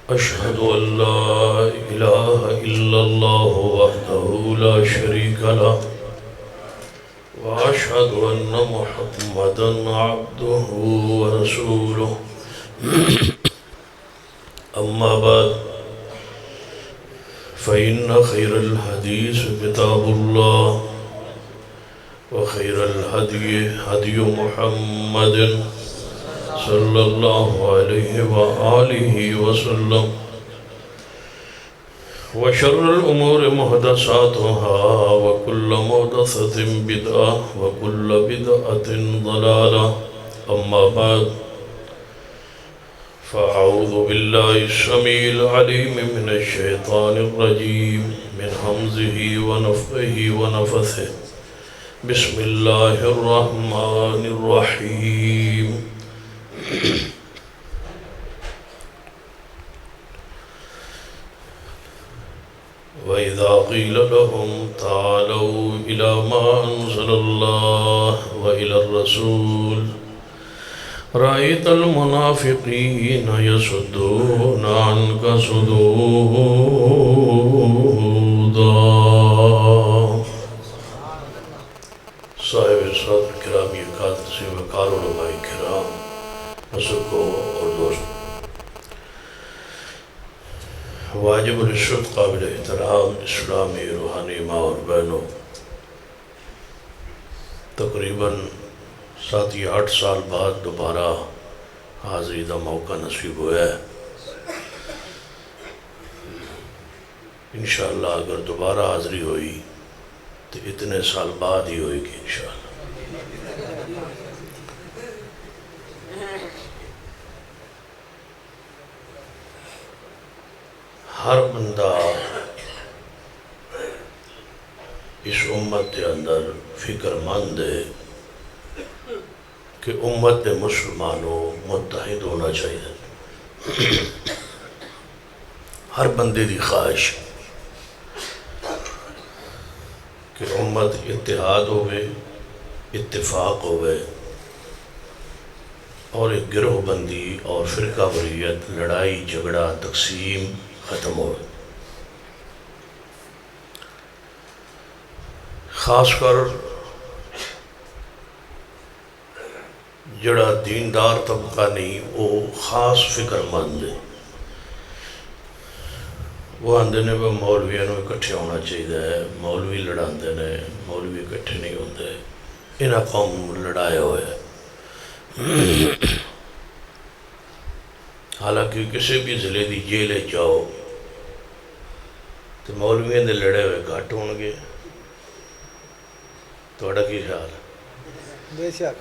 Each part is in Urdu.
أشهد أن لا إله إلا الله وحده لا شريك له وأشهد أن محمدا عبده ورسوله أما بعد فإن خير الحديث كتاب الله وخير الهدي هدي محمد صلى الله عليه وآله وسلم وشر الأمور محدثاتها وكل محدثة بدعة وكل بدعة ضلالة أما بعد فأعوذ بالله السميع العليم من الشيطان الرجيم من همزه ونفخه ونفثه بسم الله الرحمن الرحيم وإذا قيل لهم تعالوا إلى ما أنزل الله وإلى الرسول رأيت المنافقين يصدون عنك صدودا. صاحب صدر کرامی اکادسی وقار علماء کرام مسکو اور دوست، واجب العشرت قابل احترام اسلامی روحانی ماں اور بہنوں، تقریباً 7-8 سال بعد دوبارہ حاضری دا موقع نصیب ہوا ہے۔ انشاءاللہ اگر دوبارہ حاضری ہوئی تو اتنے سال بعد ہی ہوئے گی انشاءاللہ۔ ہر بندہ اس امت کے اندر فکر مند ہے کہ امت مسلمانوں متحد ہونا چاہیے۔ ہر بندے دی خواہش کہ امت اتحاد ہوئے، اتفاق ہوئے اور ایک گروہ بندی اور فرقہ واریت، لڑائی جھگڑا تقسیم ختم ہوئے۔ خاص کر جڑا دیندار طبقہ نہیں وہ خاص فکر مند ہے۔ وہ آندے نے وہ مولویوں نے اکٹھے ہونا چاہیے، مولوی لڑاندے نے، مولوی اکٹھے نہیں ہوندے، انہاں قوم لڑائے ہوئے۔ حالانکہ کسی بھی ضلع دی جیل جاؤ تو مولویوں دے لڑے ہوئے گھٹ ہون گے، توڑا کی خیال ہے؟ بے شک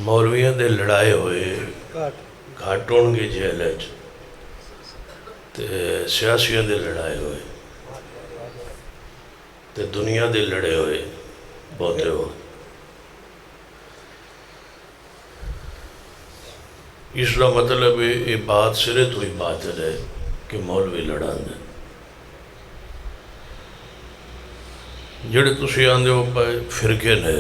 مولویوں دے لڑائے ہوئے گھٹ ہون گے جیل ہے، سیاسیوں دے لڑائے ہوئے تے دنیا دے لڑے ہوئے بہتے ہو۔ اس کا مطلب ہے یہ بات سرے تو ہی باطل ہے کہ مولوی لڑان دے۔ جڑے تسی آندے ہو پائے فرقے نے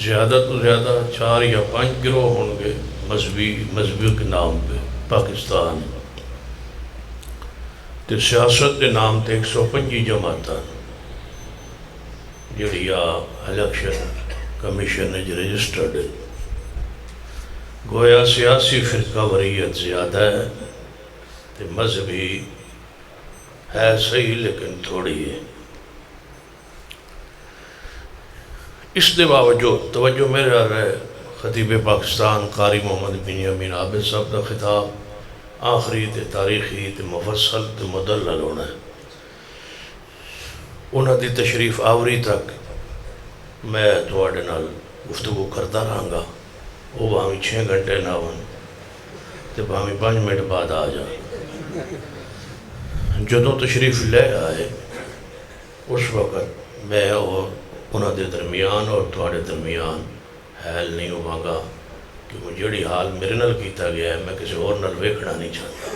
زیادہ تو زیادہ 4 یا 5 گروہ ہوں گے مذہبی کے نام پہ پاکستان، تے سیاست کے نام تے 125 جماعتاں جڑیا الیکشن کمیشن نے رجسٹرڈ ہے۔ گویا سیاسی فرقہ واریت زیادہ ہے تے مذہبی ہے صحیح لیکن تھوڑی ہے۔ اس دے باوجود توجہ میرے آ رہا ہے خطیب پاکستان قاری محمد بنیامین عابد صاحب کا خطاب آخری تے تاریخی تے مفصل تے مدلل ہونا ہے۔ انہاں دی تشریف آوری تک میں تواڈے نال گفتگو کرتا رہاں گا، وہ بھاویں 6 گھنٹے نہ ہون تے بھاویں 5 منٹ بعد آ جائیں۔ جدوں تشریف لے آئے اس وقت میں اور انہاں دے درمیان اور تواڈے درمیان حال نہیں ہوا گا کہ وہ جڑی حال میرے نال کیتا گیا ہے میں کسی اور نال ویکھنا نہیں چاہتا۔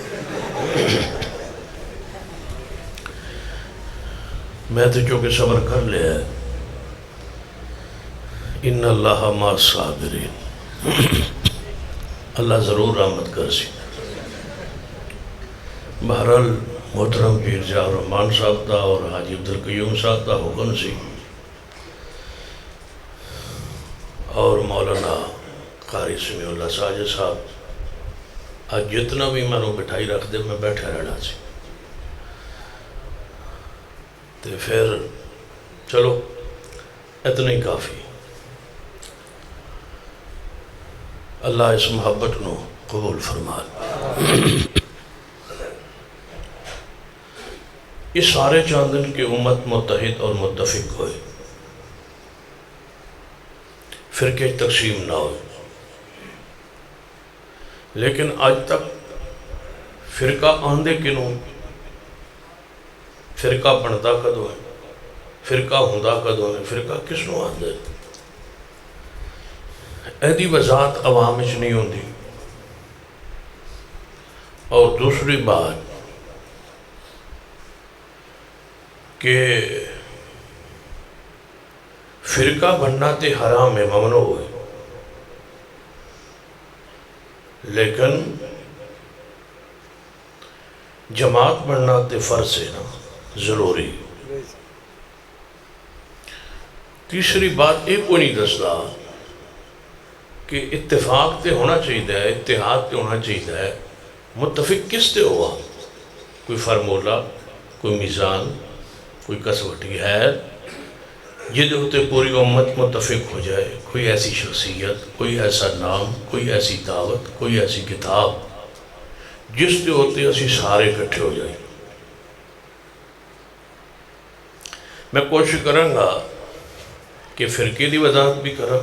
میں تو چونکہ صبر کر لیا ہے، ان اللہ مع الصابرین، اللہ ضرور رحمت کر سی۔ بہرحال محترم پیر جاہ الرحمان صاحب دا اور حاجی عبدالقیوم صاحب دا حکم سی اور مولانا قاری سمیع اللہ ساجد صاحب آج جتنا بھی میں بٹھائی رکھ دے میں بیٹھا رہنا سی تے پھر چلو اتنا ہی کافی اللہ اس محبت نو قبول فرما یہ سارے چاندن کی امت متحد اور متفق ہوئے فرقے تقسیم نہ ہوئے لیکن آج تک فرقہ آندے کنوں فرقہ بنتا کدوں ہے فرقہ ہوندا کدوں ہے فرقہ کس نو آندے ایدی وضاحت عوام وچ نہیں ہوندی اور دوسری بات کہ فرقہ بننا تے حرام ہے ممنوع ہوئے لیکن جماعت بننا تے فرض ہے نا ضروری تیسری بات ایک کو نہیں دستا کہ اتفاق تے ہونا چاہیے ہے اتحاد تے ہونا چاہیے ہے متفق کس تے ہوا کوئی فرمولہ کوئی میزان کوئی کسوٹی ہے جدے ہوتے پوری امت متفق ہو جائے کوئی ایسی شخصیت کوئی ایسا نام کوئی ایسی دعوت کوئی ایسی کتاب جس تے ہوتے اسی سارے اکٹھے ہو جائیں میں کوشش کروں گا کہ فرقے دی وضاحت بھی کروں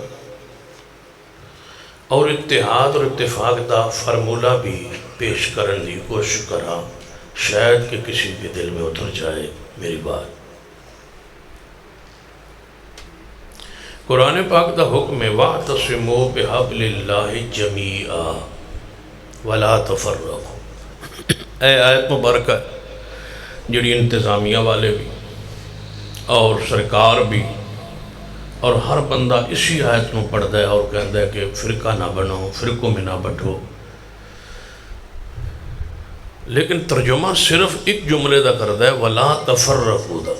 اور اتحاد اور اتفاق دا فرمولہ بھی پیش کرن دی کوشش کراں شاید کہ کسی کے دل میں اتر جائے میری بات قرآن پاک دا حکم ہے وَاعْتَصِمُوا بِحَبْلِ اللَّهِ جَمِيعًا وَلَا تَفَرَّقُوا اے آیت مبارکہ جڑی انتظامیہ والے بھی اور سرکار بھی اور ہر بندہ اسی آیت نو پڑھتا ہے اور کہتا ہے کہ فرقہ نہ بنو فرقوں میں نہ بٹھو لیکن ترجمہ صرف ایک جملے دا کرتا ہے وَلَا تَفَرَّقُوا دا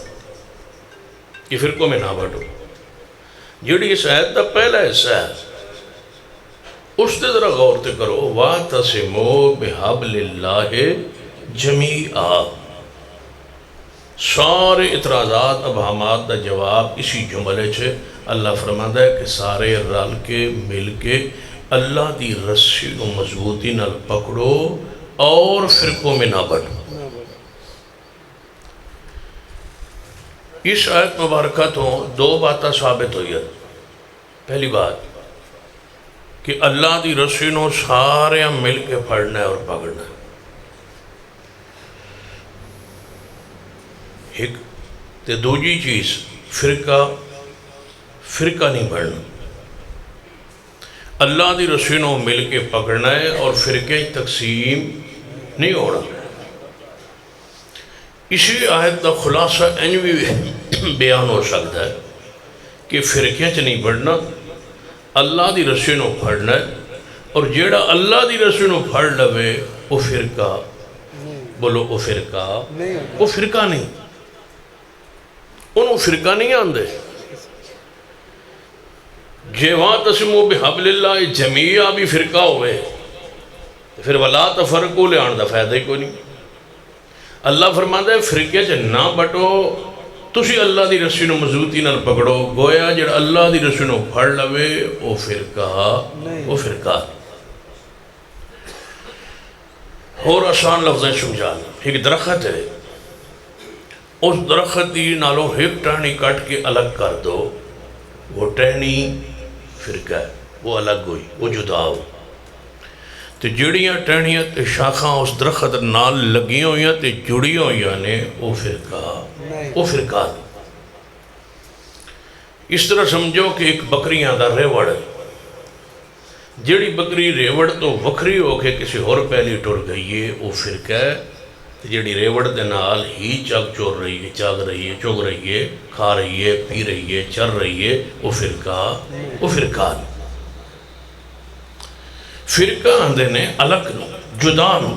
کہ فرقوں میں نہ بٹھو جیڑی اس آیت دا پہلا حصہ ہے اس دے ذرا غور تے کرو وَاعْتَصِمُوا بِحَبْلِ اللَّهِ جَمِيعًا سارے اعتراضات ابہامات دا جواب اسی جملے چھے اللہ فرماتا ہے کہ سارے رل کے مل کے اللہ دی رسی کو مضبوطی نال پکڑو اور فرقوں میں نہ بٹھو اس آیت مبارکہ تو دو باتیں ثابت ہوئی ہے پہلی بات کہ اللہ دی رسی نو سارے مل کے پڑھنا ہے اور پکڑنا ہے ایک تے دوجی چیز فرقہ نہیں بڑھنا اللہ دی رسی نو مل کے پکڑنا ہے اور فرقے تقسیم نہیں ہونا اسی آیت دا خلاصہ انج بھی بیان ہو سکتا ہے کہ فرقے چ نہیں بڑھنا اللہ دی رسی نو پھڑنا ہے اور جیڑا اللہ دی رسی نو پھڑ لوے وہ فرقہ بولو وہ فرقہ نہیں انہوں فرقہ نہیں آندے جے وَاعْتَصِمُوا بِحَبْلِ اللَّهِ جَمِيعًا بھی فرقہ ہوئے پھر وَلَا تَفَرَّقُوا لے آن دا فائدہ ہی کوئی نہیں اللہ فرماتا ہے فرقے چ نہ بٹو تسی اللہ دی رسی نو مضبوطی نال پکڑو گویا جڑا اللہ دی رسی نو پھڑ لوے وہ فرقہ اور آسان لفظیں سمجھانا ایک درخت ہے اس درخت دی نالوں ایک ٹہنی کٹ کے الگ کر دو وہ ٹہنی فرقہ ہے وہ الگ ہوئی وہ جدا ہو تو جڑیاں ٹہنیاں تے شاخاں اس درخت نال لگی ہوئیاں تے جڑی ہوئیاں نے وہ فرقہ اس طرح سمجھو کہ ایک بکریاں دا ریوڑ ہے جڑی بکری ریوڑ تو وکری ہو کے کسی اور پہلی ٹر گئی ہے وہ فرقہ ہے جڑی ریوڑ دے نال ہی چاگ رہی ہے چگ رہی ہے کھا رہی ہے پی رہی ہے چر رہی ہے وہ فرقہ فرقہ آندے نے الگ نو جدا نو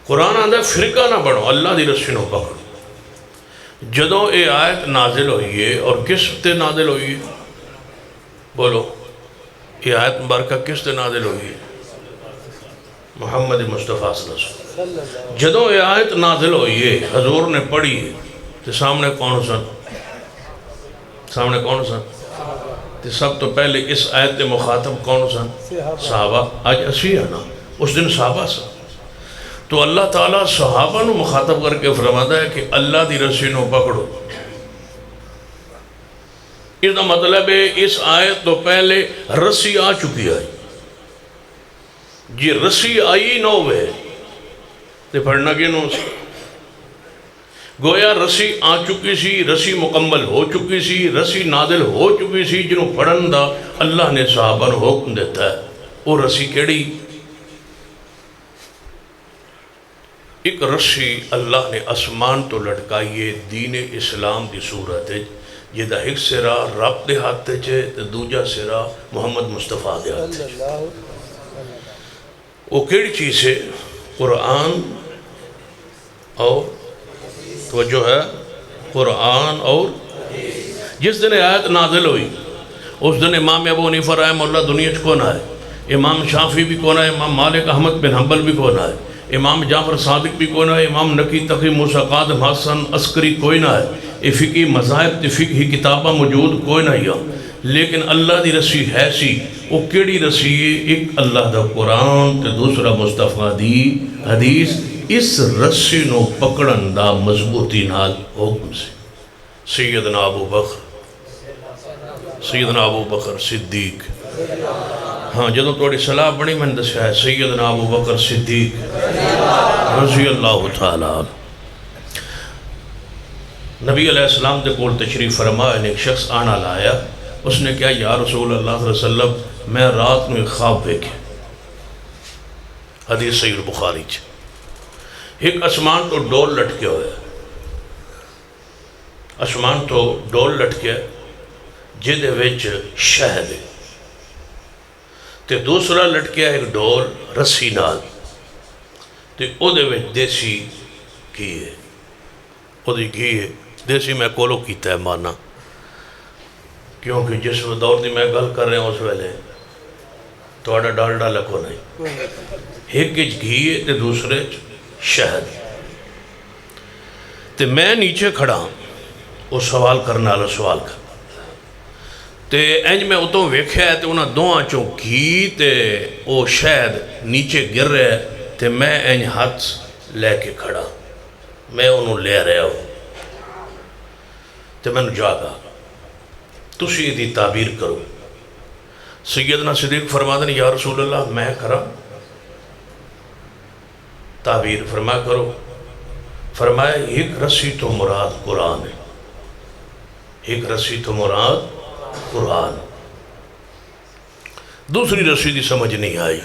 قرآن آندہ فرقہ نہ بنو، اللہ دی رسی نو پکڑو۔ جدوں اے آیت نازل ہوئی ہے، اور کس تے نازل ہوئی ہے؟ بولو، یہ آیت مبارکہ کس تے نازل ہوئی ہے؟ محمد مصطفیٰ صلی اللہ علیہ وسلم۔ جدوں یہ آیت نازل ہوئی ہے، حضور نے پڑھی ہے، تو سامنے کون سن؟ سامنے کون سن؟ تو سب تو پہلے اس آیت مخاطب کون سن؟ صحابہ۔ آج اسی ہے نا، اس دن صحابہ سن۔ تو اللہ تعالیٰ صحابہ نو مخاطب کر کے فرماتا ہے کہ اللہ دی رسی نو پکڑو۔ اس کا مطلب ہے اس آیت تو پہلے رسی آ چکی ہے، جی رسی آئی نہ ہوئے تو پڑھنا کینوں سی؟ گویا رسی آ چکی سی، رسی مکمل ہو چکی سی، رسی نازل ہو چکی سی، جنہوں پڑھن دا اللہ نے صحابہ نو حکم دیتا ہے۔ وہ رسی کیڑی؟ ایک رسی اللہ نے اسمان تو لٹکائیے دین اسلام دی صورت ہے، جہاں ایک سرا رب دے ہاتھ چھے تو دوجا سرا محمد مصطفیٰ دے ہاتھ چھے۔ وہ کیڑی چیز ہے؟ قرآن اور توجہ ہے، قرآن اور جس دن آیت نازل ہوئی اس دن امام ابو حنیفہ رحمہ اللہ دنیا چ کون آئے، امام شافعی بھی کون آئے، امام مالک احمد بن حنبل بھی کون آئے، امام جعفر صادق بھی کون آئے، امام نقی تقی موسیٰ قادم حسن عسکری کوئی نہ ہے، یہ فقہی مذاہب تے فقہی کتابہ موجود کوئی نہ ہی، لیکن اللہ دی رسی ہے سی۔ وہ کیڑی رسی ہے؟ ایک اللہ دا قرآن تے دوسرا مصطفیٰ دی حدیث۔ اس رسی نو پکڑن دا مضبوطی نال حکم سے سیدنا ابو بکر صدیق، ہاں جدوں توڑی صلاح بڑی میں نے دسیا ہے سیدنا ابو بکر صدیق رضی اللہ تعالیٰ عنہ۔ نبی علیہ السلام دے کول تشریف فرمایا، ایک شخص آنا لایا، اس نے کہا یا رسول اللہ صلی اللہ علیہ وسلم میں رات میں خواب دیکھے، حدیث صحیح بخاری چھے، ایک اسمان تو ڈول لٹکے ہوئے، اسمان تو ڈول لٹکے جدے ویچ شہد ہے، تے دوسرا لٹکیا ایک ڈول رسی نال، تے او دے ویچ دیسی گھی ہے، او دی گھی ہے، دیسی میں کولو کیتا ہے مانا، کیونکہ جس دور دی میں گل کر رہے ہیں اس ویلے توڑا ڈالڈا لکھو نہیں، ایک گھی ہے تے دوسرے شہد۔ تے میں نیچے کھڑا ہوں، وہ سوال کرنا والا سوال کر، تے انج میں اتوں ویکھیا ہے تے انہاں دوہاں چوں گھی تے وہ شہد نیچے گر رہے ہیں، تے میں انج ہاتھ لے کے کھڑا، میں انہوں لے رہا ہوں، تے میں نے جاگا، تسی دی تعبیر کرو۔ سیدنا صدیق فرما دیں یا رسول اللہ میں کرم تعبیر فرما کرو۔ فرمایا ایک رسی تو مراد قرآن ہے، ایک رسی تو مراد قرآن، دوسری رسی دی سمجھ نہیں آئی۔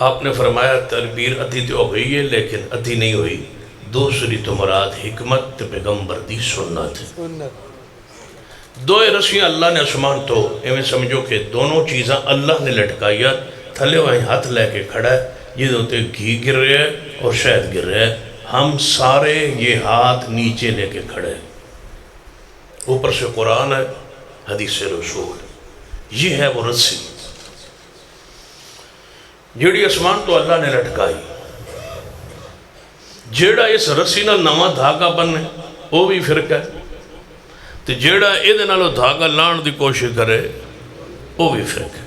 آپ نے فرمایا تعبیر ادھی تو ہو گئی ہے لیکن ادھی نہیں ہوئی، دوسری تو مراد حکمت پیغمبر دی سنت ہے۔ دو رسیاں اللہ نے اسمان تو ایویں سمجھو کہ دونوں چیزاں اللہ نے لٹکائیا، تھلے وہیں ہاتھ لے کے کھڑا ہے، یہ ہوتے گھی گر رہے ہیں اور شہد گر رہے ہیں، ہم سارے یہ ہاتھ نیچے لے کے کھڑے ہیں، اوپر سے قرآن ہے، حدیث رسول، یہ ہے وہ رسی جیڑی اسمان تو اللہ نے لٹکائی۔ جیڑا اس رسی نال نواں دھاگا بننے وہ بھی فرقہ ہے، تو جیڑا ایدے نالو دھاگا لان دی کوشش کرے وہ بھی فرقہ ہے۔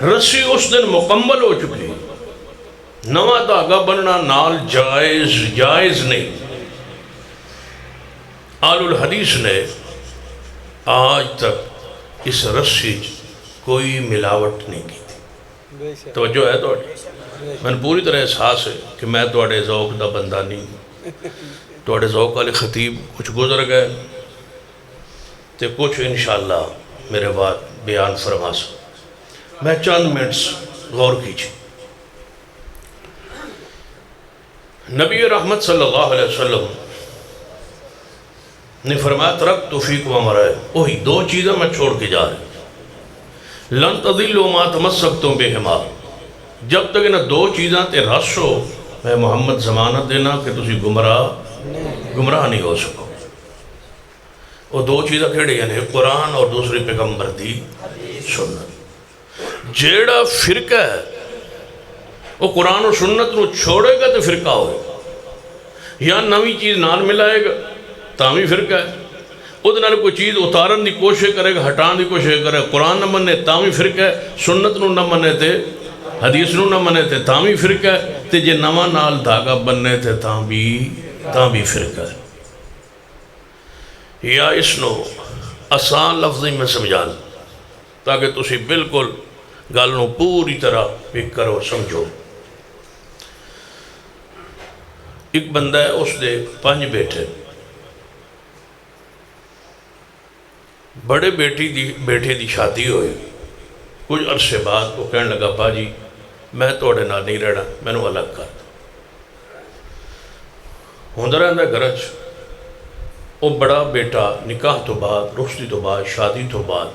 رسی اس دن مکمل ہو چکی، نواں دھاگا بننا نال جائز نہیں۔ آل الحدیث نے آج تک اس رسی کوئی ملاوٹ نہیں کی تھی۔ توجہ ہے توڑی، میں نے پوری طرح احساس ہے کہ میں توڑے ذوق دا بندہ نہیں، توڑے ذوق والے خطیب کچھ گزر گئے تو کچھ انشاءاللہ میرے بعد بیان فرما سکوں۔ میں چند منٹس غور کیجئے۔ نبی رحمت صلی اللہ علیہ وسلم نے فرمایا ترکت فیکم امرین، وہی دو چیزیں میں چھوڑ کے جا رہے، لن تضلوا ما تمسکتم بہما، جب تک انہاں دو چیزاں تے رس ہو میں محمد ضمانت دینا کہ تسی گمراہ نہیں ہو سکو۔ وہ دو چیزاں کھڑی یعنی قرآن اور دوسری پیغمبر دی سنت۔ جیڑا فرقہ ہے وہ قرآن و سنت نو چھوڑے گا تو فرقہ ہوئے، یا نوی چیز نال ملائے گا تامی فرقہ ہے، وہ نال کوئی چیز اتارن دی کوشش کرے گا، ہٹان دی کوشش کرے گا، قرآن نہ منے تامی فرقہ ہے، سنت نو نہ منے تے حدیث نو نہ منے تے تامی فرقہ ہے، تے جے نواں نال دھاگا بننے تے تامی فرقہ ہے۔ یا اس نو آسان لفظی میں سمجھان تاکہ تسی بالکل گل نو پوری طرح پک کرو سمجھو۔ ایک بندہ ہے، اس دے 5 بیٹے، بڑے بیٹے دی شادی ہوئی، کچھ عرصے بعد وہ کہنے لگا باجی میں توڑے نہ نہیں رہنا، میں نے الگ کر دوں۔ ہوندہ رہندہ گھرچ وہ بڑا بیٹا نکاح تو بعد، رخصتی تو بعد، شادی تو بعد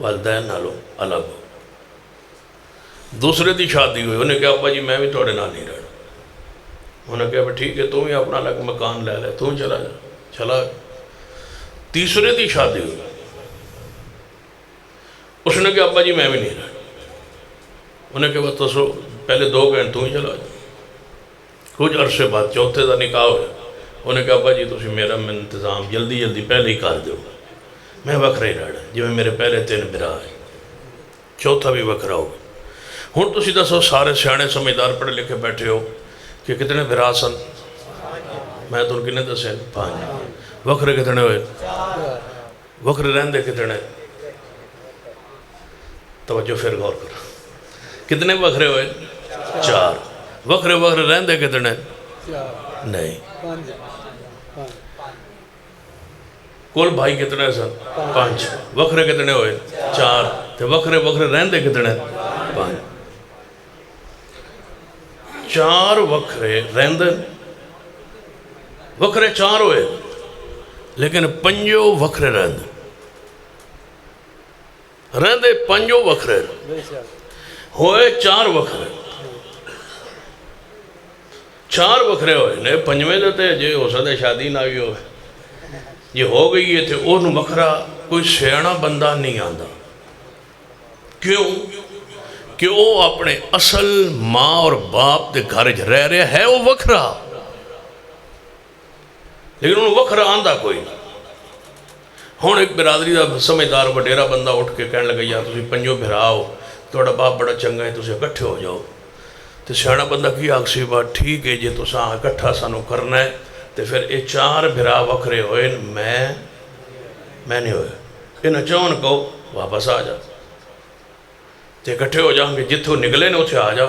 والدین نالوں الگ ہو۔ دوسرے دی شادی ہوئی، انہیں کہا ابا جی میں بھی توڑے نہ نہیں رہنا۔ انہیں کہا ٹھیک ہے تم ہی اپنا الگ مکان لے لے، تم چلا جا، چلا۔ تیسرے دی شادی ہوئی، اس نے کہا ابا جی میں بھی نہیں رہنا۔ انہیں کہا تو پہلے 2 گھنٹے تم ہی چلا جا۔ کچھ عرصے بعد چوتھے دا نکاح ہویا، انہیں کہا ابا جی تسی میرا انتظام جلدی پہلے ہی کر دیو، میں وکھرا ہی رہنا، جی میں میرے پہلے 3 برا ہے، چوتھا بھی وکھرا ہوگا۔ ہن تسی دسو سارے سیانے سمجھدار پڑھے لکھے بیٹھے ہو کہ کتنے برا سن؟ میں تو ان کنے دسے 5۔ وکھرے کتنے ہوئے؟ وکھرے رہندے کتنے؟ توجہ پھر غور کرو، کتنے وکھرے ہوئے؟ 4۔ وکھرے رہندے کتنے؟ نہیں۔ کل بھائی کتنے سن؟ 5۔ وکھرے کتنے ہوئے؟ 4۔ تو وکھرے رہندے کتنے؟ 5۔ 4 وکھرے رہندے، وکھرے 4 ہوئے لیکن 5 وکھرے رہندے 5 وکھرے ہوئے 4 وکھرے 4 وکھرے ہوئے نے 5ویں دیتے جے ہو سکتے شادی نہ بھی ہوئے یہ ہو گئی ہے تھے انہوں وکھرا کوئی سیانا بندہ نہیں آندہ۔ کیوں؟ کہ وہ اپنے اصل ماں اور باپ دے گھر رہ رہے ہے، وہ وکھرا، لیکن انہوں وکھرا آندہ کوئی نہیں۔ ہون ایک برادری دا سمجھدار وڈیرا بندہ اٹھ کے کہنے لگا یار تسی 5 بھرا ہو، توڑا باپ بڑا چنگا ہے، تسی اکٹھے ہو جاؤ۔ تو سیانا بندہ کی آکسی بات ٹھیک ہے جی تو ساں اکٹھا سانو کرنا ہے، تو پھر یہ 4 بھرا وکھرے ہوئے، میں نہیں ہوئے، انہیں چون کو واپس آ جا، تو اکٹھے ہو جاؤں گے، جتھوں نکلے نے اتھے آ جا۔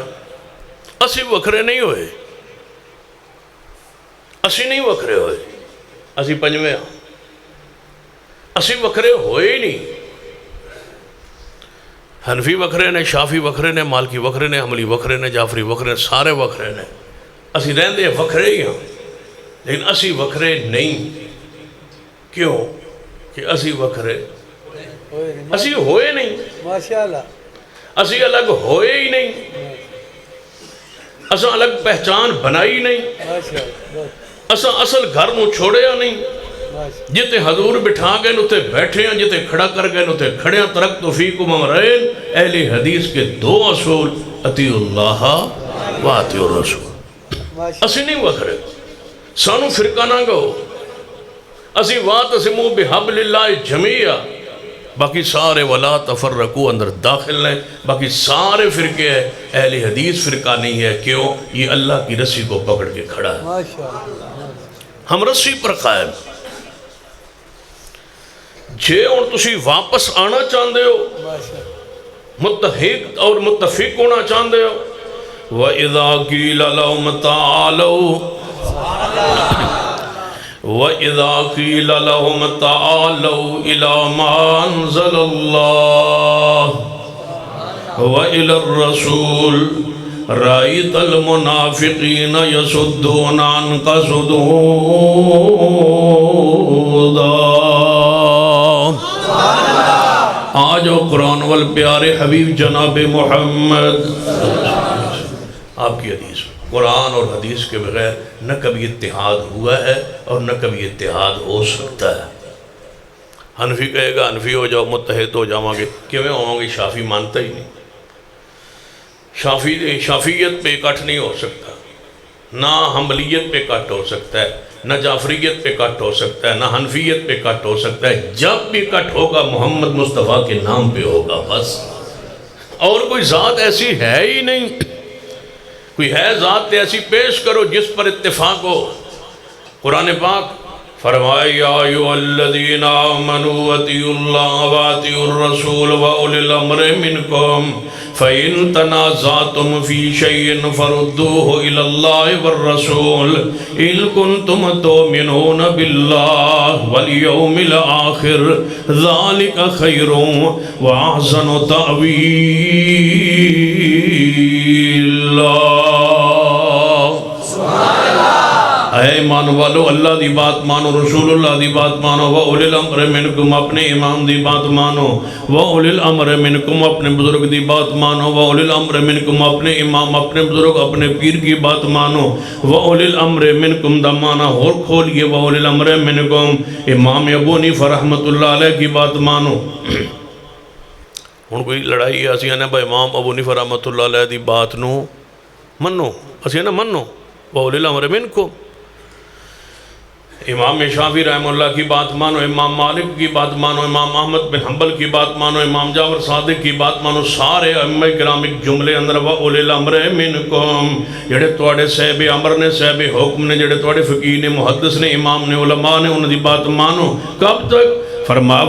اسی وکھرے نہیں ہوئے، اسی نہیں وکھرے ہوئے، اسی 5ویں ہاں، اسی وکھرے ہوئے ہی نہیں۔ حنفی وکھرے نے، شافی وکھرے نے، مالکی وکھرے نے، حنبلی وکھرے نے، جعفری وکھرے نے، سارے وکھرے نے، اسی رہندے وکھرے ہی ہاں، لیکن اسی وکھرے نہیں۔ کیوں؟ کہ اسی وکھرے اسی ہوئے نہیں، ماشاءاللہ اسی الگ ہوئے ہی نہیں، اساں الگ پہچان بنائی نہیں، اساں اصل گھر نو چھوڑیا نہیں، جتے حضور بٹھا گئے نوتے بیٹھے ہیں، جتے کھڑا کر گئے نوتے کھڑے ہیں۔ ترکت فیکم امرین، اہل حدیث کے 2 اصول، اطیع اللہ و اطیع الرسول۔ اسی نہیں وکھرے، سانو فرقہ نہ گو، اسی واعتصموا بحبل اللہ جمیعا، باقی سارے ولا تفرقوا اندر داخل ہیں، باقی سارے فرقے ہیں، اہل حدیث فرقہ نہیں ہے۔ کیوں؟ یہ اللہ کی رسی کو پکڑ کے کھڑا ہے، ہم رسی پر قائم۔ جے اور تسی واپس آنا چاہندے ہو، متحق اور متفق ہونا چاہندے ہو، وَإِذَا قِيلَ لَهُمْ تَعَالَوْا وَإِذَا قِيلَ لَهُمْ تَعَالَوْا إِلَى مَا أَنزَلَ اللَّهُ وَإِلَى الرَّسُولِ رَأَيْتَ الْمُنَافِقِينَ يَصُدُّونَ عَنْكَ صُدُودًا۔ آج قرآن والپیارے حبیب جناب محمد آپ کی حدیث میں قرآن اور حدیث کے بغیر نہ کبھی اتحاد ہوا ہے اور نہ کبھی اتحاد ہو سکتا ہے۔ حنفی کہے گا حنفی ہو جاؤ، متحد ہو جاؤں گے، کیوں ہوں گے؟ شافعی مانتا ہی نہیں۔ شافعیت پہ اکٹھ نہیں ہو سکتا، نہ حنبلیت پہ اکٹھ ہو سکتا ہے، نہ جعفریت پہ اکٹھ ہو سکتا ہے، نہ حنفیت پہ اکٹھ ہو سکتا ہے۔ جب بھی اکٹھ ہوگا محمد مصطفیٰ کے نام پہ ہوگا بس، اور کوئی ذات ایسی ہے ہی نہیں۔ کوئی ہے ذات ایسی پیش کرو جس پر اتفاق ہو۔ قرآن پاک فرمائے یا ایھا الذین آمنوا اطیعوا اللہ واطیعوا الرسول واولی الامر منکم فإن تنازعتم فی شیء فردوہ الی اللہ والرسول ان کنتم تؤمنون باللہ والیوم الآخر ذلک خیر واحسن تأویلا۔ اے ایمان والو، اللہ دی بات مانو، رسول اللہ دی بات مانو، وَأُولِي الْأَمْرِ مِنْكُمْ اپنے امام دی بات مانو، وَأُولِي الْأَمْرِ مِنْكُمْ اپنے بزرگ دی بات مانو، وَأُولِي الْأَمْرِ مِنْكُمْ اپنے امام اپنے بزرگ اپنے پیر کی بات مانو، وَأُولِي الْأَمْرِ مِنْكُمْ دا معنی اور کھولیے، وَأُولِي الْأَمْرِ مِنْكُمْ امام ابو حنیفہ رحمۃ اللہ علیہ کی بات مانو۔ ہن کوئی لڑائی ہے، اسی نے با امام ابو حنیفہ رحمۃ اللہ علیہ دی بات نو منو، اسی نے منو، وَأُولِي الْأَمْرِ مِنْكُمْ۔ امام شافعی رحمہ اللہ کی بات مانو، امام مالک کی بات مانو، امام احمد بن حنبل کی بات مانو، امام جعفر صادق کی بات مانو، سارے ائمہ کرام ایک جملے اندر وَأُولِي الْأَمْرِ مِنْكُمْ، جڑے تواڈے صاحب امر نے، صاحب حکم نے، جڑے تواڈے فقیہ نے، محدث نے، امام نے، علماء نے، انہاں دی بات مانو۔ کب تک؟ فرما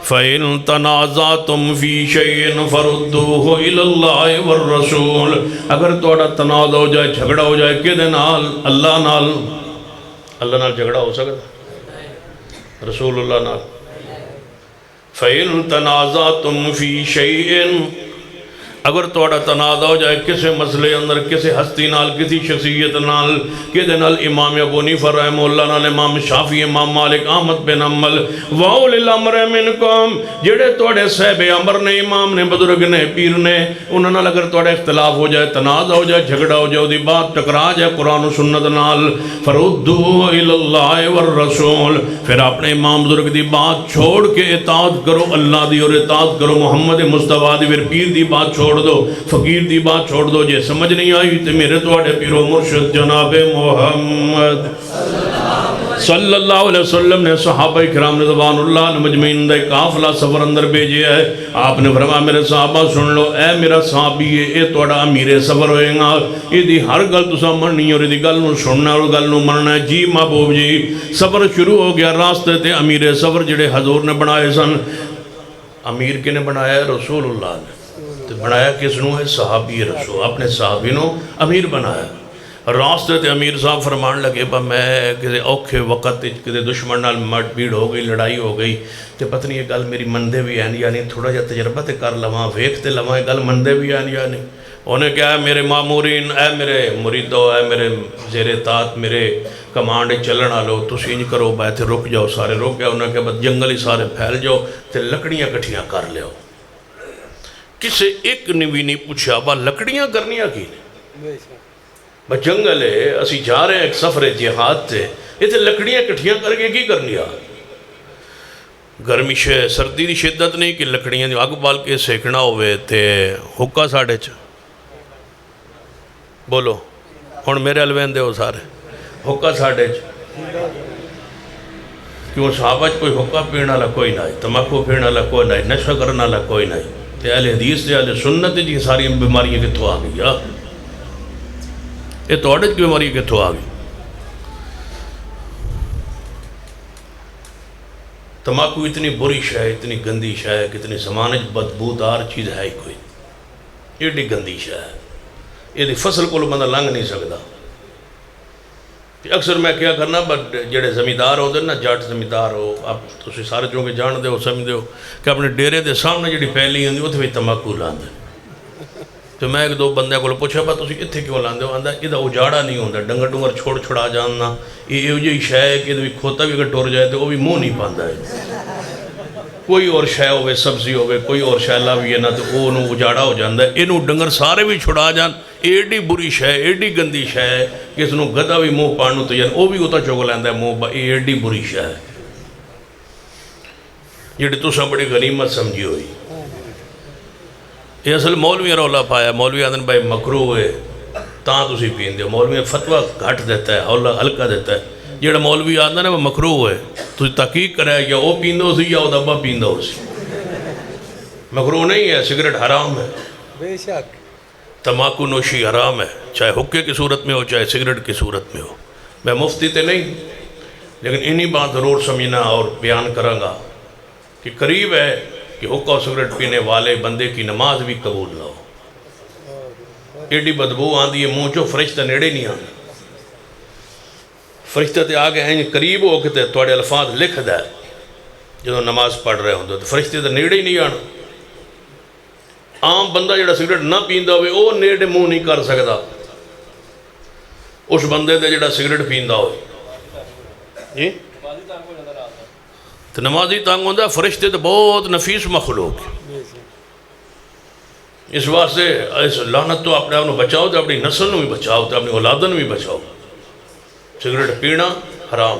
فَإِن تنازعتم فی شیء فردوہ الی اللہ والرسول، اگر تواڈا تنازع ہو جائے، جھگڑا ہو جائے، کدے نال؟ اللہ نال۔ اللہ نال جھگڑا ہو سکتا؟ رسول اللہ نال۔ فَإِن تنازعتم فی شیء، اگر تواڈا تنازع ہو جائے کسے مسئلے اندر، کسے ہستی نال، کسی شخصیت نال، کدے نال؟ امام ابو حنیفہ رحمہ اللہ نال، امام شافعی، امام مالک، احمد بن حنبل۔ وَأُولِي الْأَمْرِ مِنْكُمْ، جڑے تواڈے صاحب امر نے، امام نے، بزرگ نے، پیر نے، انہاں نال اگر تواڈا اختلاف ہو جائے، تنازع ہو جائے، جھگڑا ہو جائے، دی بات ٹکرا جائے قرآن و سنت نال، فَرُدُّوهُ إِلَى اللَّهِ وَالرَّسُولِ، پھر اپنے امام بزرگ دی بات چھوڑ کے اطاعت کرو اللہ دی، اور اطاعت کرو محمد مصطفیٰ دی، پھر پیر دی بات چھوڑ دو، فقیر دی بات چھوڑ دو۔ جے سمجھ نہیں آئی تو میرے تواڈے پیر و مرشد جناب محمد صلی اللہ علیہ وسلم نے صحابہ کرام رضوان اللہ علیہم مجمعین دا قافلہ سفر اندر بھیجے ہے۔ آپ نے فرمایا میرے صحابہ سن لو، اے میرا صحابی ہے، اے تواڈا امیر سفر ہوئے گا، اے دی ہر گل تساں مننی اور دی گل نو سننا اور گل نو مننا ہے۔ جی محبوب جی، سفر شروع ہو گیا، راستے تے امیر سفر جڑے حضور نے بنائے سن۔ امیر کے نے بنایا ہے؟ رسول اللہ نے۔ تو بنایا کس نو ہے؟ صحابی رسول، اپنے صحابی نو امیر بنایا۔ راستے تے امیر صاحب فرمان لگے با میں کسی اوکھے وقت کسی دشمن نال مٹ بھیڑ ہو گئی، لڑائی ہو گئی، تے پتہ نہیں یہ گل میری مندے بھی ہیں یا نہیں، تھوڑا جا تجربہ تے کر لواں، ویکھتے لواں یہ گل مندے بھی ہیں یا نہیں۔ انہیں کہا ہے میرے مامورین، اے میرے مریدو، اے میرے زیر اطاعت، میرے کمانڈ چلن والو، تسی انج کرو با ایتھے رک جاؤ، سارے رک گئے۔ انہیں کہا بس جنگل ہی سارے پھیل جاؤ تے لکڑیاں کٹھیاں کر لیو۔ کسے ایک نے بھی نہیں پوچھا با لکڑیاں کرنیاں کی نے؟ با جنگل ہے، اسی جا رہے ہیں ایک سفر جہاد تے، یہ تے لکڑیاں کٹھیاں کر کے کی کرنی آ؟ گرمی سردی دی شدت نہیں کہ لکڑیاں جو اگ بال کے سیکھنا ہوئے تے حکا ساڑھے چ بولو ہن میرے الوین دے ہو سارے حکا ساڑھے چ کیوں صحابہ کوئی حکا پینا لا کوئی نہیں، تماکو پینا لا کوئی نہیں، نشہ کرنا لا کوئی نہیں، تے اہل حدیث تے اہل سنت جی ساری بیماریاں کتھوں آ گئی؟ یہ توڑے کی بیماری کتھوں آ گئی؟ تماکو اتنی بری شے، اتنی گندی شے، کتنی زمانے بدبودار چیز ہے ہی کوئی، ایڈی گندی شے ہے، یہ فصل کو بندہ لنگ نہیں سکتا۔ اکثر میں کیا کرنا جڑے زمیندار ہوتے نا، جٹ زمیندار ہو، اب تسی سارے چونکہ جان دے ہو سمجھ دے ہو کہ اپنے ڈیرے دے سامنے جڑی پھیلی ہوندی اتنے بھی تماکو لاندے۔ تو میں ایک دو بندے کو پوچھا با تسی اتھے کیوں لاندے ہو؟ آندا یہ اجاڑا نہیں ہوندا، ڈنگر ڈنگر چھوڑ چھڑا جاننا، یہ جی شے ہے کہ کھوتا بھی اگر ٹور جائے تو وہ بھی منہ نہیں پاندا ہے۔ کوئی اور شے ہوئے سبزی ہوئے کوئی اور شے لاویے نہ تو وہ اجاڑا ہو جاتا ہے. اینو ڈنگر سارے بھی چھڑا جان. ایڈی بری شے ایڈی گندی شے ہے کہ اس گدا بھی منہ پان تو جان وہ بھی اتنا چک لینا منہ. یہ ایڈی بری شے ہے جی تساں بڑی غنیمت سمجھی ہوئی. یہ اصل مولوی رولا پایا. مولوی آدھن بھائی مکروہ ہوئے تاں تسی پیندے ہو. مولوی فتویٰ گھٹ دیتا ہے ہلکا دیتا ہے. جیڑا مولوی آدھا نا وہ مکروہ ہوئے تو تحقیق کرے یا وہ پیندہ ہو سی یا وہ دبا پیندہ ہو سی. مکروہ نہیں ہے. سگریٹ حرام ہے بے شک. تماکو نوشی حرام ہے چاہے حکے کی صورت میں ہو چاہے سگریٹ کی صورت میں ہو. میں مفتی تے نہیں لیکن انہی بات ضرور سمجھنا اور بیان کروں گا کہ قریب ہے کہ حکا اور سگریٹ پینے والے بندے کی نماز بھی قبول نہ ہو. ایڈی بدبو آندھی ہے منہ چو فرشتہ نیڑے نہیں آنا. فرشتہ تے آگے ہیں قریب ہو کے تے توڑے الفاظ لکھ دے جدو نماز پڑھ رہے ہوں تو فرشتے تے نیڑے ہی نہیں آنا. عام بندہ جڑا سگریٹ نہ پیندا ہوئے وہ نیڑے منہ نہیں کر سکتا اس بندے تے جڑا سگریٹ پیندا ہوئے. جی تو نمازی تانگ ہوندہ. فرشتے تے بہت نفیس مخلوق ہے. اس واسطے اس لعنت تو اپنے آپ کو بچاؤ تو اپنی نسل بھی بچاؤ تو اپنی اولادن بھی بچاؤ. سگریٹ پینا حرام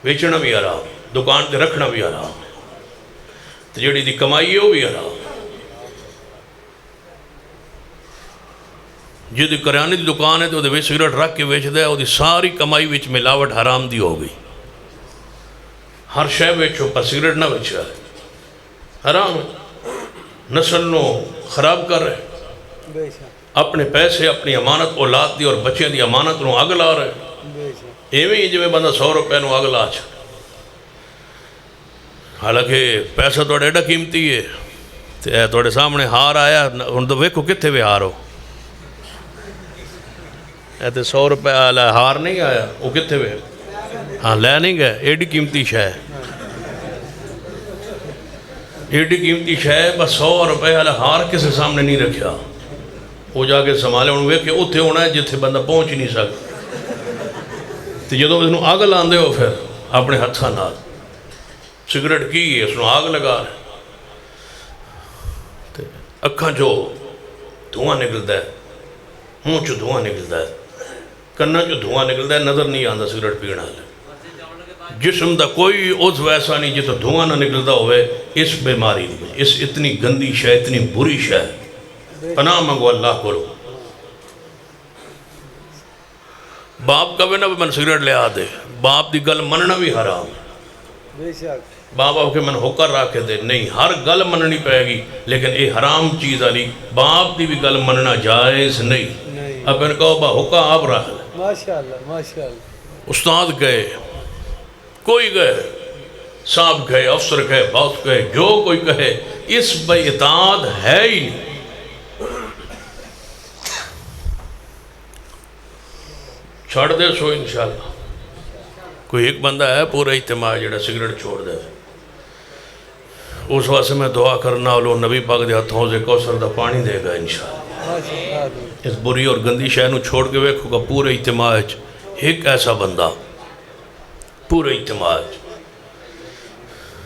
ویچنا بھی حرام دکان تے رکھنا بھی حرام تو جڑی دی کمائی ہے وہ بھی حرام. جی دی کریانے دی دکان ہے تو وہ سگریٹ رکھ کے ویچ دے وہ ساری کمائی وچ ملاوٹ حرام دی ہو گئی. ہر شے ویچو پر سگریٹ نہ ویچا ہے حرام ہے. نسل نو خراب کر رہے اپنے پیسے اپنی امانت اولاد دی اور بچے دی امانت نو اگ لا رہے. ایویں ہی جی بندہ 100 روپے نو اگ لا چ حالانکہ پیسہ تو ایڈا قیمتی ہے تے توڑے سامنے ہار آیا ہن تو ویکھو کتھے وے ہارو. اے تے 100 روپے والا ہار نہیں آیا وہ کتھے وے ہاں لے نہیں گئے. ایڈی قیمتی شے ہے ایڈی قیمتی شے ہے بس 100 روپے والا ہار کسے سامنے نہیں رکھیا. وہ جا کے سنبھالے ہوں ویکھے اتھے ہونا ہے جتھے بندہ پہنچ ہی نہیں سکتا. تو جدو اس اگ لاندے ہو پھر اپنے ہتھاں نال سگریٹ کی ہے اس آگ لگا رہے اکھاں چو دھواں نکلتا ہے منہ چو دھواں نکلتا ہے کنا چو دھواں نکلتا ہے نظر نہیں آتا سگریٹ پینا ہے. جسم دا کوئی عضو ایسا نہیں جتو دھواں نہ نکلتا ہوئے اس بیماری میں. اس اتنی گندی شے اتنی بری شے پناہ منگو اللہ کو. باپ کہوے نا من سگریٹ لے آ دے باپ دی گل مننا بھی حرام. باپ آپ کے من ہوکر رکھ کے دے نہیں ہر گل مننی پائے گی لیکن اے حرام چیز علی باپ دی بھی گل مننا جائز نہیں. اب ان کہو با ہوکا آپ رکھ لے. ماشاءاللہ استاد گئے کوئی گئے صاحب گئے افسر گئے باس گئے جو کوئی کہے اس بے اطاعت ہے ہی نہیں. چھوڑ دے سو انشاءاللہ. کوئی ایک بندہ ہے پورا اجتماع جڑا سگریٹ چھوڑ دے اس واسطے میں دعا کرنا لو نبی پاک دے ہتھوں سے کوثر دا پانی دے گا انشاءاللہ. اس بری اور گندی شے نو چھوڑ کے ویکھو گا پورے اجتماع ایک ایسا بندہ پورے اجتماع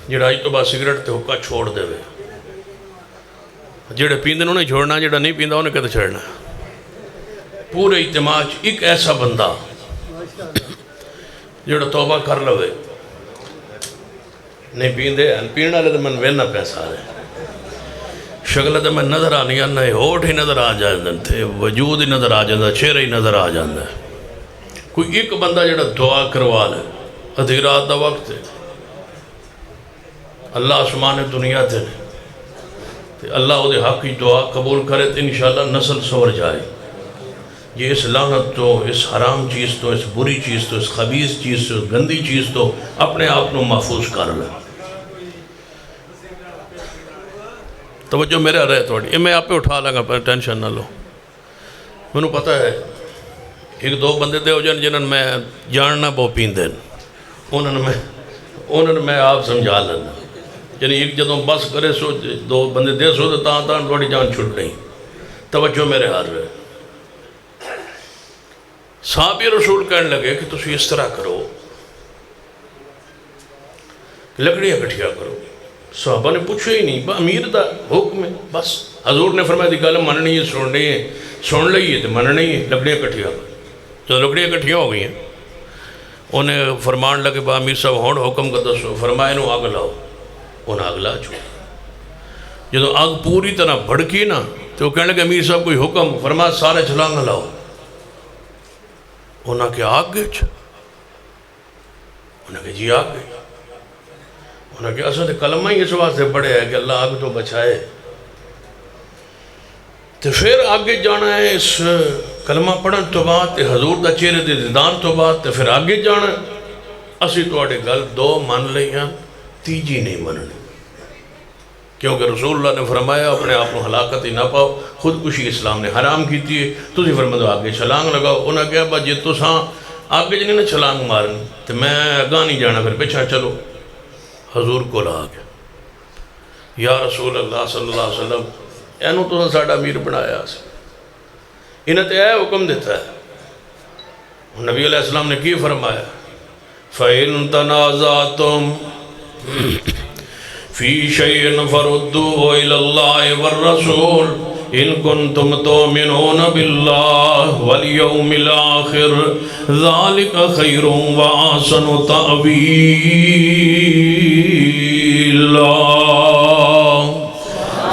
جڑا اج تو بعد سگریٹ تے حکا چھوڑ دے وے. جڑے پیندے انہوں نے چھوڑنا جڑا نہیں پیندا انہیں کدے چھڑنا. پورے اجتماع ایک ایسا بندہ جڑا توبہ کر لوے نہیں پیندے پینا لے تو من وینا پیسہ رہے شکل تو میں نظر آنی آنا ہے ہوٹ ہی نظر آ جاندے تھے وجود ہی نظر آ جاندہ چہرہ ہی نظر آ جاندہ ہے. کوئی ایک بندہ جڑا دعا کروا لے ادھی رات دا وقت ہے اللہ آسمان دنیا تھے اللہ وہ دے حق کی دعا قبول کرے تو انشاءاللہ نسل سور جائے. یہ اس لعنت تو اس حرام چیز تو اس بری چیز تو اس خبیث چیز تو اس گندی چیز تو اپنے آپ نو محفوظ کر لے. توجہ میرے رہے توڑی یہ میں آپ پہ اٹھا لگا پر ٹینشن نہ لو. میں نے پتہ ہے ایک دو بندے دے ہو جان جنہوں میں جاننا بہو پین دین انہوں نے میں آپ سمجھا لینا یعنی ایک جدوں بس کرے سو دو بندے دے سو تو تاں تھوڑی جان چھٹ نہیں. توجہ میرے ہاتھ رہے. صحابی رسول کہنے لگے کہ تسی اس طرح کرو لکڑیاں کٹھیا کرو صحابہ نے پوچھا ہی نہیں، امیر دا حکم ہے بس۔ حضور نے فرمایا دی گل مننی ہے، سننی ہے، سن لئی ہے تو مننی ہے۔ لکڑیاں کٹھیاں جو لکڑیاں کٹھیاں ہو گئی ہیں، انہیں فرمان لگے با امیر صاحب ہون حکم کا دسو۔ فرمایا انہوں آگ لاؤ، انہیں آگ لا چھوڑ۔ جدو آگ پوری طرح بھڑکی نا تو وہ کہنے لگے امیر صاحب کوئی حکم؟ فرمایا سارے چھلانگ لاؤ۔ انہوں نے کہا آگ گئے چھا؟ انہوں نے کہا جی آگ گئے۔ انہوں نے کہا اصل کلمہ ہی اس واسطے پڑھے ہے کہ اللہ آگ تو بچائے۔ تو پھر آگے جانا ہے اس کلمہ پڑھن تو بعد، حضور دا چہرے دے دیدار تو بعد، تو پھر آگے جانا ہے۔ اسی تو آڑے گل دو من لئیاں، تیجی نہیں مننی، کیونکہ رسول اللہ نے فرمایا اپنے آپ کو ہلاکت ہی نہ پاؤ، خودکشی اسلام نے حرام کی تھی۔ تو اسی فرمایا آگے چھلانگ لگاؤ۔ انہوں نے کہا با جی تو ساں آگے جنہیں نے چھلانگ مارنی تو میں اگاں نہیں جانا، پھر پیچھا چلو۔ حضور کو لا گیا، یا رسول اللہ صلی اللہ علیہ وسلم اینو تو ساڑھا امیر بنایا سی، انہیں تو یہ حکم دیتا ہے۔ نبی علیہ السلام نے کی فرمایا فَإِن تَنَازَعْتُمْ فِي شَيْءٍ فَرُدُّوهُ إِلَى اللَّهِ وَالرَّسُولِ إِن كُنتُمْ تُؤْمِنُونَ بِاللَّهِ وَالْيَوْمِ الْآخِرِ ذَلِكَ خَيْرٌ وَأَحْسَنُ تَأْوِيلًا۔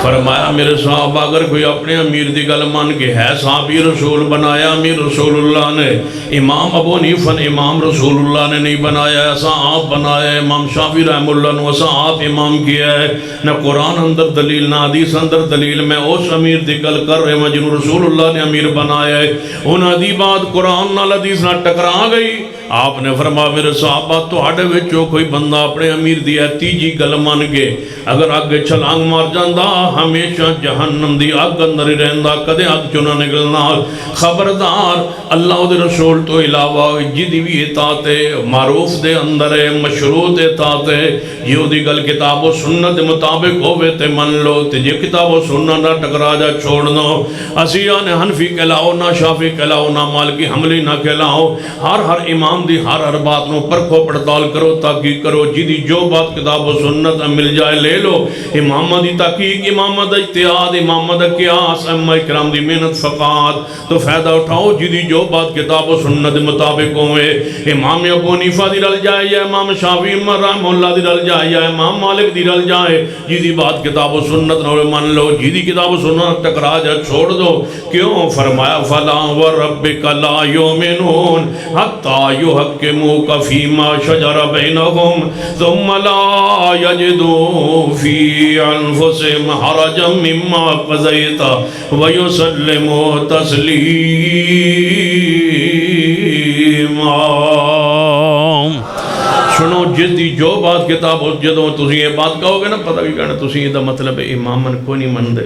فرمایا میرے صحابہ اگر کوئی اپنے امیر دی گل مان کے ہے صحابی رسول بنایا امیر رسول اللہ نے، امام ابو حنیفہ امام رسول اللہ نے نہیں بنایا، ایسا آپ بنایا ہے، امام شافعی رحمہ اللہ نے ایسا آپ امام کیا ہے۔ نہ قرآن اندر دلیل، نہ حدیث اندر دلیل، میں اس امیر دی گل کر رہے ہیں جنہوں رسول اللہ نے امیر بنایا ہے۔ انہاں دی بات قرآن نال حدیث نہ ٹکرا گئی۔ آپ نے فرمایا میرے صحابہ تو ہڈے وچوں کوئی بندہ اپنے امیر دی ہے تیجی گل مان کے اگر آگے چھلانگ مار جاندہ ہمیشہ جہنم دی آگ اندر ہی رہندا، کدے آگ چوں نہ نکلنا۔ خبردار اللہ دے رسول تو علاوہ جدی بھی اطاعت معروف دے اندر ہے، مشروط اطاعت ہے، یہ دی گل کتاب و سنت مطابق ہوئے تے من لو، تے جے کتاب و سنت نہ ٹکرا جا چھوڑ دو۔ اسیاں نے حنفی کہلاؤ نہ شافعی کہلاؤ نہ مالکی حنبلی نہ کہلاؤ، ہر امام دی ہر بات نو پرکھو پڑتال کرو، تحقیق کرو، جدی جو بات کتاب و سنت مل جائے لے لو۔ امامہ دی تحقیق، امامہ دا اجتہاد، امامہ دا قیاس، ائمہ کرام دی محنت فقات تو فائدہ اٹھاؤ جدی جو بات کتاب و سنت مطابق ہوئے۔ امام ابو حنیفہ دی رل جائے یا امام شافعی رحمہ اللہ دی رل جائے یا امام مالک دی رل جائے، جدی بات کتاب و سنت نہ من لو، جدی کتاب و سنت ٹکرا جا چھوڑ دو۔ کیوں؟ فرمایا فَلَا وَرَبِّكَ لَا يُؤْمِنُونَ حَتَّى يُحَكِّمُوكَ فِيمَا شَجَرَ بَيْنَهُمْ ثُمَّ لَا يَجِدُوا فِي أَنفُسِهِمْ حَرَجًا مِّمَّا قَضَيْتَ وَيُسَلِّمُوا تَسْلِيمًا۔ سنو جدی جو بات کتاب ہو، جدوں تسی یہ بات کہو گے نا پتہ بھی کہنا تسی یہ دا مطلب ہے امامن کو نہیں من دے،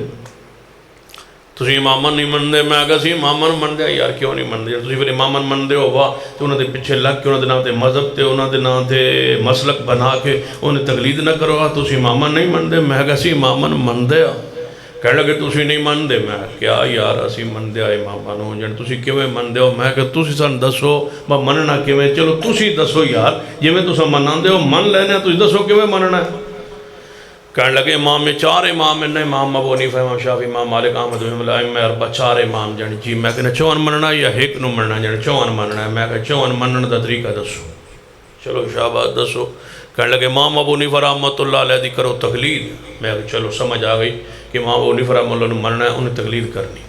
تسی امامن نہیں من دے۔ میں اگر سی امامن من دے یار کیوں نہیں من دے؟ تسی پھر امامن من دے ہو واہ تو انہوں نے پچھے لگ کے انہوں نے نام تے مذہب تے انہوں نے نام تے مسلک بنا کے انہیں تقلید نہ کرو گا، تسی امامن نہیں من دے۔ میں اگر سی امامن من دے کہنے لگے تسی نہیں من دے۔ میں کیا یار اسی من دے امامن ہوں جن تسی کیویں من دے ہو؟ میں کہ تسی سن دسو با مننا کیویں؟ چلو تسی دسو یار جی میں تسا منان دے ہو من لینے تسی دسو کیویں مننا ہے؟ کہنے لگے امام میں چار امام ہیں، امام ابو حنیفہ، امام شافعی، امام مالک، احمد بن حنبل، میں اربع چار امام جان جی۔ میں کہنا چون مننا یا ایک نو مننا جان؟ چون مننا ہے۔ میں کہ چون منن دا طریقہ دسو۔ چلو شاباش دسو۔ کہنے لگے امام ابو حنیفہ رحمۃ اللہ علیہ دی کرو تقلید۔ میں کہ چلو سمجھ آ گئی کہ امام ابو حنیفہ رحمۃ اللہ نے مننا ہے، انہیں تقلید کرنی۔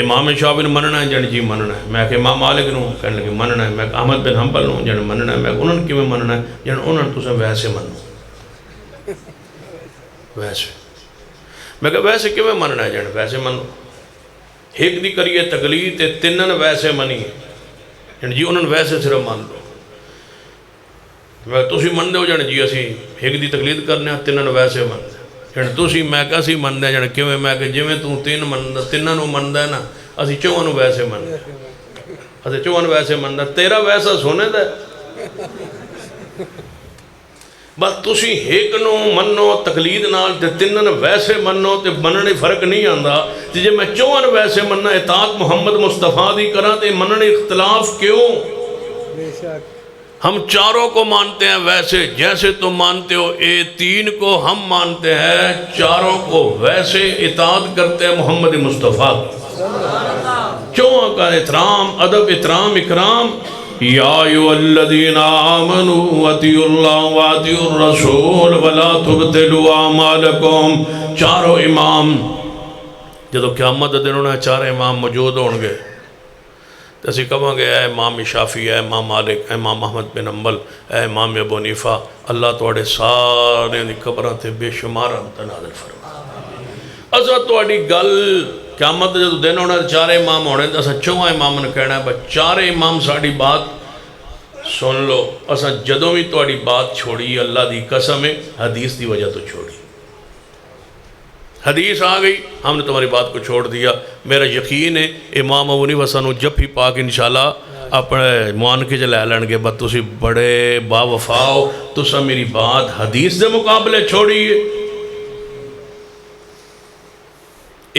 امام شافعی نے مننا ہے جان جی مننا ہے۔ میں کہ امام مالک نو کہنے لگے مننا ہے۔ میں کہ احمد بن حنبل نو جان مننا ہے۔ میں کہ انہوں نے کیویں مننا ہے؟ جان انہوں نے تسیں ویسے منو ویسے۔ میں کہا ویسے کیویں مننا ہے؟ جان ویسے منو، ایک دی کریے تقلید تے تنن ویسے منی جان جی انہوں نے ویسے صرف مان لو۔ میں تسی من دے ہو جان جی اسی ایک دی تقلید کرنے ہیں تنن ویسے من دے جان تسی۔ میں کہا سی من دے جان کیویں؟ میں کہ جویں تو تنن من دے نا اسی چون ویسے من دے، اسی چون ویسے من دے، تیرا ویسا سونے دے بس تسی ایک نو منو تقلید نال تے تنن ویسے منو تے مننے فرق نہیں آندا۔ جے میں چون ویسے مننا اطاعت محمد مصطفیٰ دی کراں تے مننے اختلاف کیوں؟ ہم چاروں کو مانتے ہیں ویسے جیسے تم مانتے ہو، اے تین کو ہم مانتے ہیں، چاروں کو ویسے اطاعت کرتے ہیں محمد مصطفیٰ چوں کا احترام، ادب، احترام، اکرام۔ یا ایھا الذین آمنوا اطیعوا اللہ واطیعوا الرسول ولا تبطلوا اعمالکم۔ چاروں امام جدو قیامت دن انہیں چار امام موجود ہون گے تو اسی کہاں گے اے امام شافعی، اے امام مالک، اے امام احمد بن حنبل، اے امام ابو حنیفہ، اللہ توڑے سارے دی قبران تے بے شمار رحمت نازل فرما۔ اسا توڑی گل قیامت جدو دن ہونا چار امام ہونے تو اسا چواں امام نے کہنا ہے بس چار امام ساڑی بات سن لو۔ اسا جدوں بھی توڑی بات چھوڑی، اللہ دی قسم ہے حدیث دی وجہ تو چھوڑی، حدیث آ گئی ہم نے تمہاری بات کو چھوڑ دیا۔ میرا یقین ہے امام ابو حنیفہ سانو جب بھی پاک انشاءاللہ اپنے معانقے لے لین گے، بس تسی بڑے با وفا ہو، تسا میری بات حدیث دے مقابلے چھوڑیے۔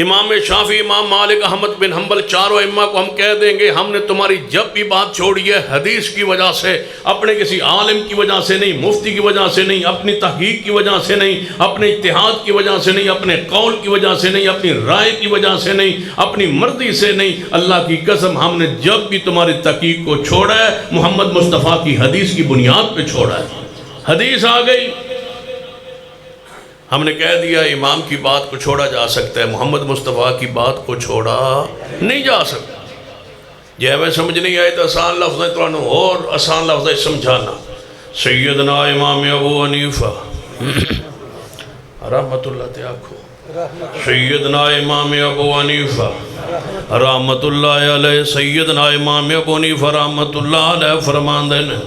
امام شافعی، امام مالک، احمد بن حنبل چاروں امہ کو ہم کہہ دیں گے ہم نے تمہاری جب بھی بات چھوڑی ہے حدیث کی وجہ سے، اپنے کسی عالم کی وجہ سے نہیں، مفتی کی وجہ سے نہیں، اپنی تحقیق کی وجہ سے نہیں، اپنے اجتہاد کی وجہ سے نہیں، اپنے قول کی وجہ سے نہیں، اپنی رائے کی وجہ سے نہیں، اپنی مرضی سے نہیں، اللہ کی قسم ہم نے جب بھی تمہاری تحقیق کو چھوڑا ہے محمد مصطفیٰ کی حدیث کی بنیاد پہ چھوڑا ہے۔ حدیث آ گئی، ہم نے کہہ دیا امام کی بات کو چھوڑا جا سکتا ہے، محمد مصطفیٰ کی بات کو چھوڑا نہیں جا سکتا۔ یہ ہمیں سمجھ نہیں آئے تو آسان لفظ ہے، تو اور آسان لفظ ہے سمجھانا۔ سیدنا امام ابو حنیفہ رحمت اللہ تے آکھو، سیدنا امام ابو حنیفہ رحمت اللہ علیہ، سیدنا امام ابو حنیفہ رحمت اللہ علیہ فرماندے نے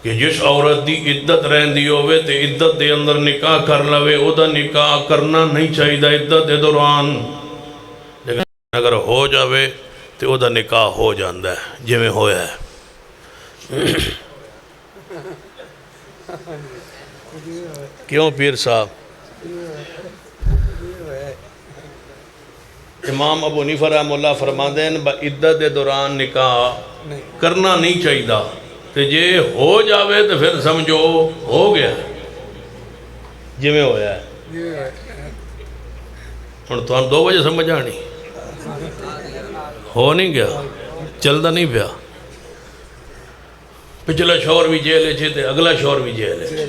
کہ جس عورت دی عدت رہندی ہوئے تے عدت دے اندر نکاح کر لوے، او دا نکاح کرنا نہیں چاہیے دا عدت دے دوران، لیکن اگر ہو جاوے تے او دا نکاح ہو جاندہ ہے جی میں ہویا ہے۔ کیوں پیر صاحب؟ امام ابو حنیفہ رحمہ اللہ فرماندے ہیں با عدت دے دوران نکاح کرنا نہیں چاہیے دا، تو جے ہو جاوے تو پھر سمجھو ہو گیا جی میں ہویا ہے۔ اور تو ہم 2 بجے سمجھ آنی ہو نہیں گیا، چلتا نہیں پیا، پچھلا شور بھی جیل ہے تھے، اگلا شور بھی جیل ہے،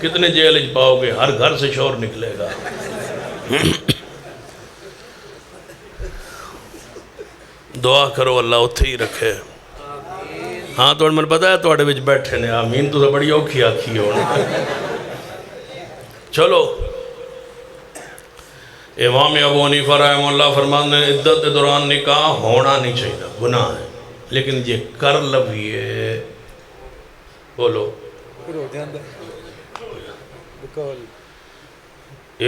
کتنے جیل پاؤ گے، ہر گھر سے شور نکلے گا۔ دعا کرو اللہ اتھے ہی رکھے۔ ہاں تو میں پتا ہے توڑے بچ بیٹھے نے، آمین تو بڑی اوکھی آکھی ہونے۔ چلو امام ابو حنیفہ رحمہ اللہ فرمانے ہیں عدت دوران نکاح ہونا نہیں چاہیے، گناہ ہے، لیکن یہ کر لویے بولو۔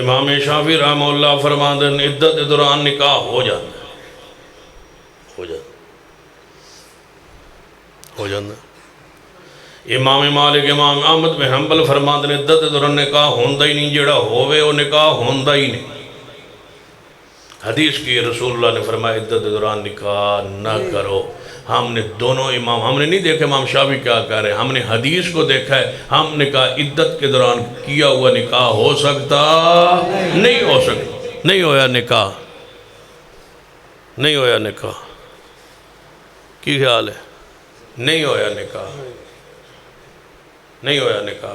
امام شافعی رحمہ اللہ فرمانے ہیں عدت دوران نکاح ہو جاتا ہے، ہو جاندہ۔ امام مالک، امام احمد بن حنبل فرماندے نے عدت دوران نکاح ہوندہ ہی نہیں، جڑا ہووے وہ نکاح ہوندہ ہی نہیں۔ حدیث کی رسول اللہ نے فرمایا عدت دوران نکاح نہ کرو۔ ہم نے دونوں امام، ہم نے نہیں دیکھا امام شافعی کیا کہہ رہے ہیں، ہم نے حدیث کو دیکھا ہے، ہم نے کہا عدت کے دوران کیا ہوا نکاح ہو سکتا نہیں، ہو سکتا نہیں، ہویا نکاح نہیں، ہویا نکاح کی خیال ہے؟ نہیں ہویا نکاح، نہیں ہویا نکاح،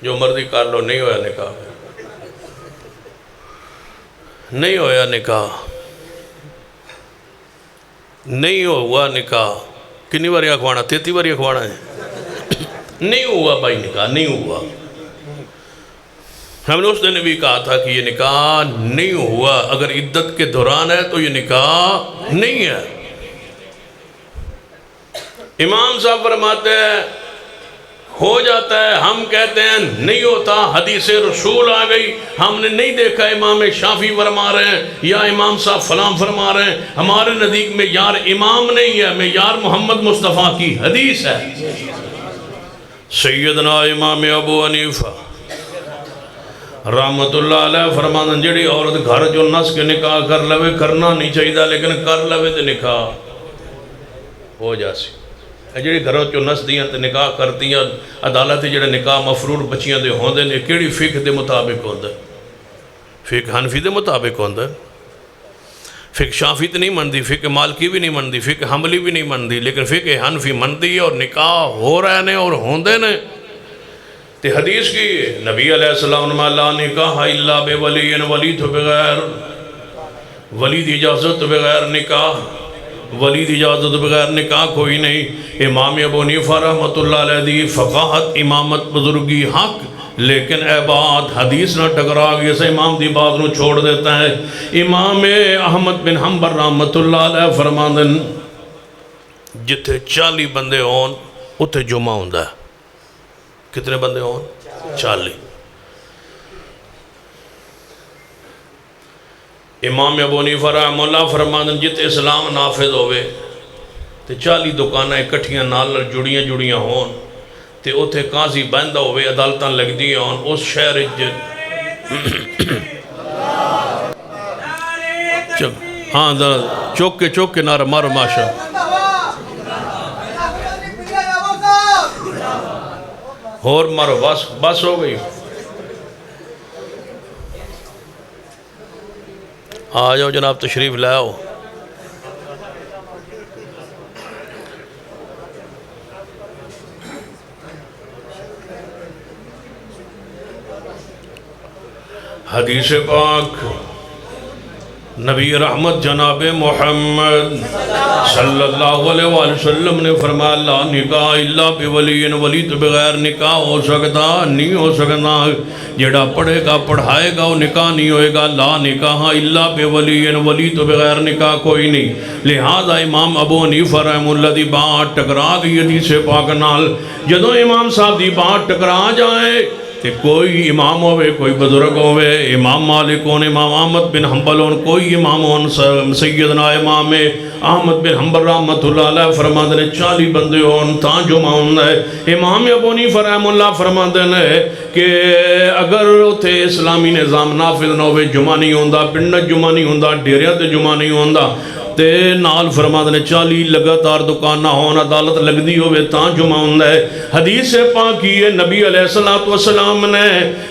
جو مرضی کر لو، نہیں ہویا نکاح، نہیں ہویا نکاح، نہیں ہوا نکاح۔ کنی باری اخوانا؟ 33 باری اخوانا ہے، نہیں ہوا بھائی نکاح، نہیں ہوا۔ ہم نے اس دن بھی کہا تھا کہ یہ نکاح نہیں ہوا، اگر عدت کے دوران ہے تو یہ نکاح نہیں ہے۔ امام صاحب فرماتے ہیں ہو جاتا ہے، ہم کہتے ہیں نہیں ہوتا، حدیث رسول آ گئی، ہم نے نہیں دیکھا امام شافعی فرما رہے ہیں یا امام صاحب فلاں فرما رہے ہیں، ہمارے نزدیک میں یار امام نہیں ہے، میں یار محمد مصطفیٰ کی حدیث ہے۔ سیدنا امام ابو حنیفہ رحمت اللہ علیہ فرمانا جڑی عورت گھر جو نس کے نکاح کر لوے، کرنا نہیں چاہیے لیکن کر لوے تو نکاح ہو جاسی۔ جڑے گھروں چوں نسدیاں تے نکاح کردیاں عدالت جڑے نکاح مفرور بچیاں دے ہوندے نے کیڑی فقہ دے مطابق ہوندا فقہ حنفی دے مطابق ہوندا فقہ شافی تے نہیں مندی فقہ مالکی بھی نہیں مندی فقہ حنبلی بھی نہیں مندی لیکن فقہ حنفی مندی اور نکاح ہو رہے نے اور ہوندے نے تے حدیث کی نبی علیہ السلام نے لا نکاح الا بولی ولی تو بغیر ولی دی اجازت بغیر نکاح ولی دی اجازت بغیر نکاح کوئی نہیں امام ابو حنیفہ رحمۃ اللہ علیہ دی فقاہت امامت بزرگی حق لیکن اے بات حدیث نہ ٹکرا گئی اسے امام دی بات نو چھوڑ دیتا ہے امام احمد بن حنبل رحمۃ اللہ علیہ فرماندن جتھے 40 بندے ہون اتھے جمعہ ہوندا ہے کتنے بندے ہون 40 امام ابو حنیفہ رحمہ اللہ فرماندن جت اسلام نافذ ہوئے تے 40 دکانیں اکٹھیاں نال جڑیاں ہون تے اتھے قاضی بندہ ہوئے عدالتاں لگ دی ہون اس شہر ہاں چوک کے نعرہ مارو ماشا اور مارو بس ہو گئی آ جاؤ جناب تشریف لے آؤ حدیث پاک نبی رحمت جناب محمد صلی اللہ علیہ وآلہ وسلم نے فرمایا لا نکاح الا بولی ولی تو بغیر نکاح ہو سکتا نہیں ہو سکتا جڑا پڑھے گا پڑھائے گا وہ نکاح نہیں ہوئے گا لا نکاح الا بولی ولی تو بغیر نکاح کوئی نہیں لہذا امام ابو حنیفہ رحمہ اللہ دی بات ٹکرا گئی حدیث پاک نال جدوں امام صاحب دی بات ٹکرا جائے کہ کوئی امام ہوئے کوئی بزرگ ہوئے امام مالک ہون امام احمد بن حنبل ہون کوئی امام ہون سیدنا امام احمد بن حنبل رحمۃ اللہ علیہ فرماتے ہیں 40 بندے ہون تاں جمعہ ہوندا ہے امام ابو حنیفہ رحمہ اللہ فرماتے ہیں کہ اگر اتھے اسلامی نظام نافذ نہ ہوئے جمعہ نہیں ہوندا پنڈ جمعہ نہیں ہوندا ڈیریاں تے جمعہ نہیں ہوندا تے نال فرماتے ہیں 40 لگاتار دکانہ ہون عدالت لگ دی ہوئے تاں جمعہ ہوندا ہے حدیث پاک ہے نبی علیہ السلام نے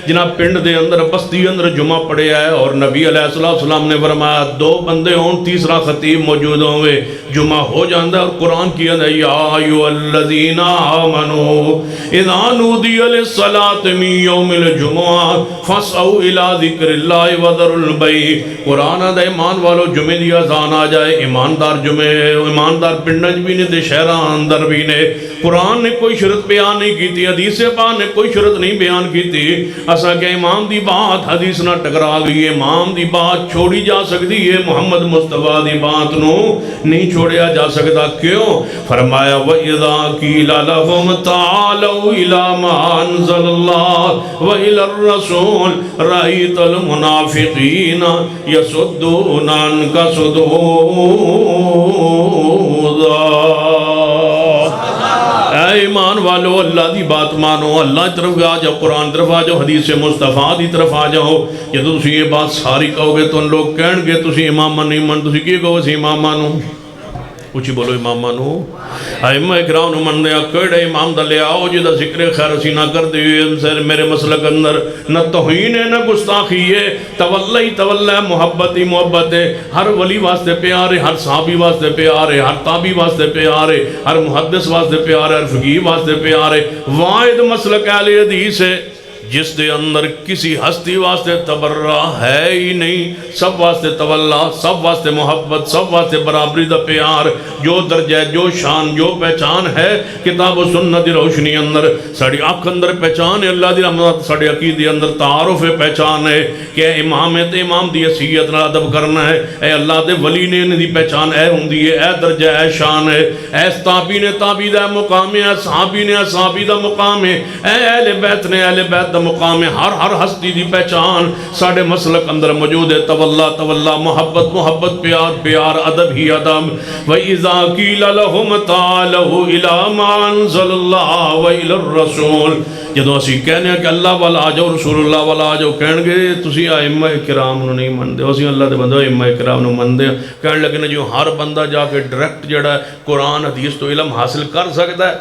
جناب پنڈ دے اندر بستی اندر جمعہ پڑھے آئے اور نبی علیہ السلام نے فرمایا 2 بندے ہون تیسرا خطیب موجود ہوئے جمعہ ہو جاندہ ہے اور قرآن کیا ہے یا ایھا الذین آمنوا اذا نودی للصلاة من یوم الجمعہ فاسعوا الی ذکر اللہ وذروا البیع قرآن دا ایمان والو جمعہ دی اذان آ جائے ایماندار جمعہ ایماندار پنڈج بھی نے دے شہران اندر بھی نے قرآن نے کوئی شرط بیان نہیں کی تھی حدیث پاک نے کوئی شرط نہیں بیان کی تھی اسا کہ امام دی بات حدیث نہ ٹکرا گئی امام دی بات چھوڑی جا سکتی ہے محمد مصطفیٰ دی بات نو نہیں چھوڑیا جا سکتا کیوں فرمایا وَإِذَا قِيلَ لَهُمْ تَعَالَوْا إِلَى مَا أَنزَلَ اللَّهُ وَإِلَى الرَّسُولِ رَأَيْتَ الْمُنَافِقِينَ يَصُدُّونَ عَنْكَ اے ایمان والو اللہ دی بات مانو اللہ کی طرف آ جاؤ قرآن طرف آ جاؤ حدیث مصطفیٰ دی طرف آ جاؤ جب تسی یہ بات ساری کہو گے تو ان لوگ کہن گے تسی امام نہیں من تسی کی کہو سی امام مانو کچھ بولو امام مانو ائمہ اکرام نو من دیا کیڑے امام دا لے آؤ جی دا ذکر خیر اسی نہ کر دیئے میرے مسلک اندر نہ توہین ہے نہ گستاخی ہے تولی محبت ہی محبت ہے ہر ولی واسطے پیارے ہر صحابی واسطے پیارے ہر تابی واسطے پیارے ہر محدث واسطے پیارے ہر فقیہ واسطے پیارے واحد مسلک اہل حدیث ہے جس دے اندر کسی ہستی واسطے تبرہ ہے ہی نہیں سب واسطے تولا سب واسطے محبت سب واسطے برابری دا پیار جو درجہ جو شان جو پہچان ہے کتاب و سنت دی روشنی اندر ساڑی آنکھ اندر پہچان ہے اللہ دی رحمت ساڑی عقیدی اندر تعارف پہچان ہے کہ امام ہے تو امام دی حیثیت نہ ادب کرنا ہے اے اللہ دے ولی نے دی پہچان اے ہوندی ہے اے درجہ اے شان ہے اے تابی نے تابی دا مقام ہے اے صحابی نے صحابی دا مقام ہے اے اہل بیت نے اہل بیت دا مقام ہے، ہر ہستی دی پہچان ساڑھے مسلک اندر موجود ہے۔ تولا تولا، محبت محبت، پیار پیار، ادب ہی ادب۔ وَإِذَا قِيلَ لَهُمْ تَعَالَوْا إِلَىٰ مَا أَنزَلَ اللَّهُ وَإِلَى الرَّسُولِ، جدو اسی کہنے ہیں کہ اللہ والا آ جاؤ، رسول اللہ والا آ جاؤ، کہن گے تسی ائمہ کرام نو نہیں مندے، اسی اللہ دے بندے ائمہ کرام نو مندے، کہنے لگے جو ہر بندہ جا کے ڈائریکٹ جڑا ہے قرآن حدیث تو علم حاصل کر سکتا ہے؟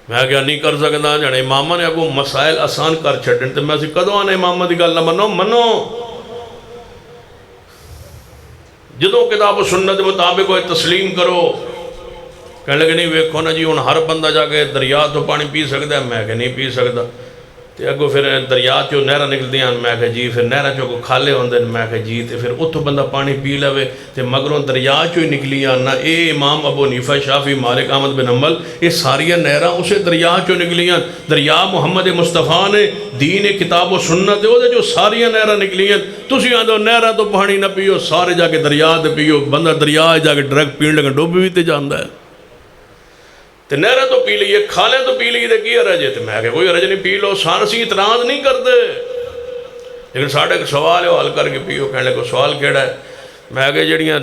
میں کیا نہیں کر سکتا، جانے امامہ نے اگو مسائل آسان کر چھڑن، تو میں اسی کدو آنے امامہ دی گل نہ منو جدو کتاب و سنت مطابق ہوئے تسلیم کرو۔ کہنے لگے نہیں ویکھو نا جی ہن ہر بندہ جا کے دریا تو پانی پی سکتا ہے، میں کہ نہیں پی سکتا، تے اگو پھر دریا چو نہراں نکلدی ہیں، میں کہ جی پھر نہراں چو کو کھالے ہوندے، میں کہ جی تے پھر اتھوں بندہ پانی پی لوے تے مگروں دریا چو ہی نکلی آنا۔ اے امام ابو حنیفہ، شافعی، مالک، احمد بن حنبل، یہ ساریاں نہراں اسے دریا چو نکلی ہیں۔ دریا محمد مصطفیٰ نے دین کتاب و سنت ہے، وہ جو ساریاں نہراں نکلی ہیں، تسی آندو نہراں تو پانی نہ پیو، سارے جا کے دریا تے پیو، بندہ دریا جا کے ڈائریکٹ پین لگا ڈوب بھی تے جاندا ہے۔ تے نہرہ تو پی لیے، کھالیں تو پی لیے، تے کی حرج ہے؟ تے میں کہ کوئی حرج نہیں، پی لو، سانسی اعتراض نہیں کرتے، لیکن ساڑھے ایک سوال ہے وہ حل کر کے پیو۔ کہنے کو سوال کیڑا ہے؟ میں کہ جڑیاں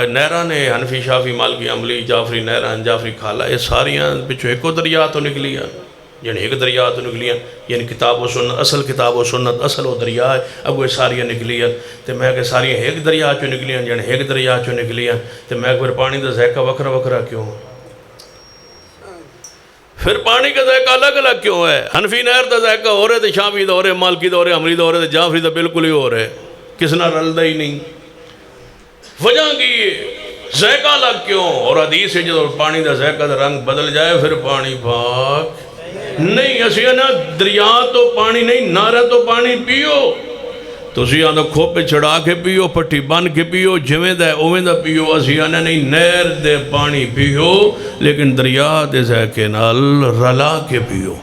نہراں نے حنفی، شافعی، مالکی، عملی، جعفری نہراں، جعفری کھالا، یہ ساریاں پچھو ایک دریا تو نکلی ہیں، یعنی ایک دریا تو نکلی ہیں، یعنی کتاب و سنت، اصل کتاب و سنت، اصل وہ دریا ہے، اب وہ ساریاں نکلی ہیں۔ تے میں کہ ساریاں ایک دریا چو نکلی ہیں، یعنی ایک دریا چو نکلی ہیں، تے میں کہ پھر پانی دا ذائقہ وکھرا وکھرا کیوں؟ پھر پانی کا ذائقہ الگ الگ کیوں ہے؟ حنفی نہر دا ذائقہ ہو رہے تھے، شافعی دا ہو رہے، مالکی دا ہو رہے، عملی دا ہو رہے، جعفری دا بالکل ہی ہو رہے، کس نہ رلدہ ہی نہیں۔ وجہ کی ذائقہ الگ کیوں؟ اور حدیث ہے جب پانی دا ذائقہ دا رنگ بدل جائے پھر پانی پاک نہیں۔ اسی نا دریا تو پانی نہیں، نہر تو پانی پیو، تو اسی آندا کھوپے چڑھا کے پیو، پٹی بن کے پیو، جویں دا اویں دا پیو۔ اسی آنا نہیں نہر دے پانی پیو لیکن دریا دے ذائقے نال رلا کے پیو۔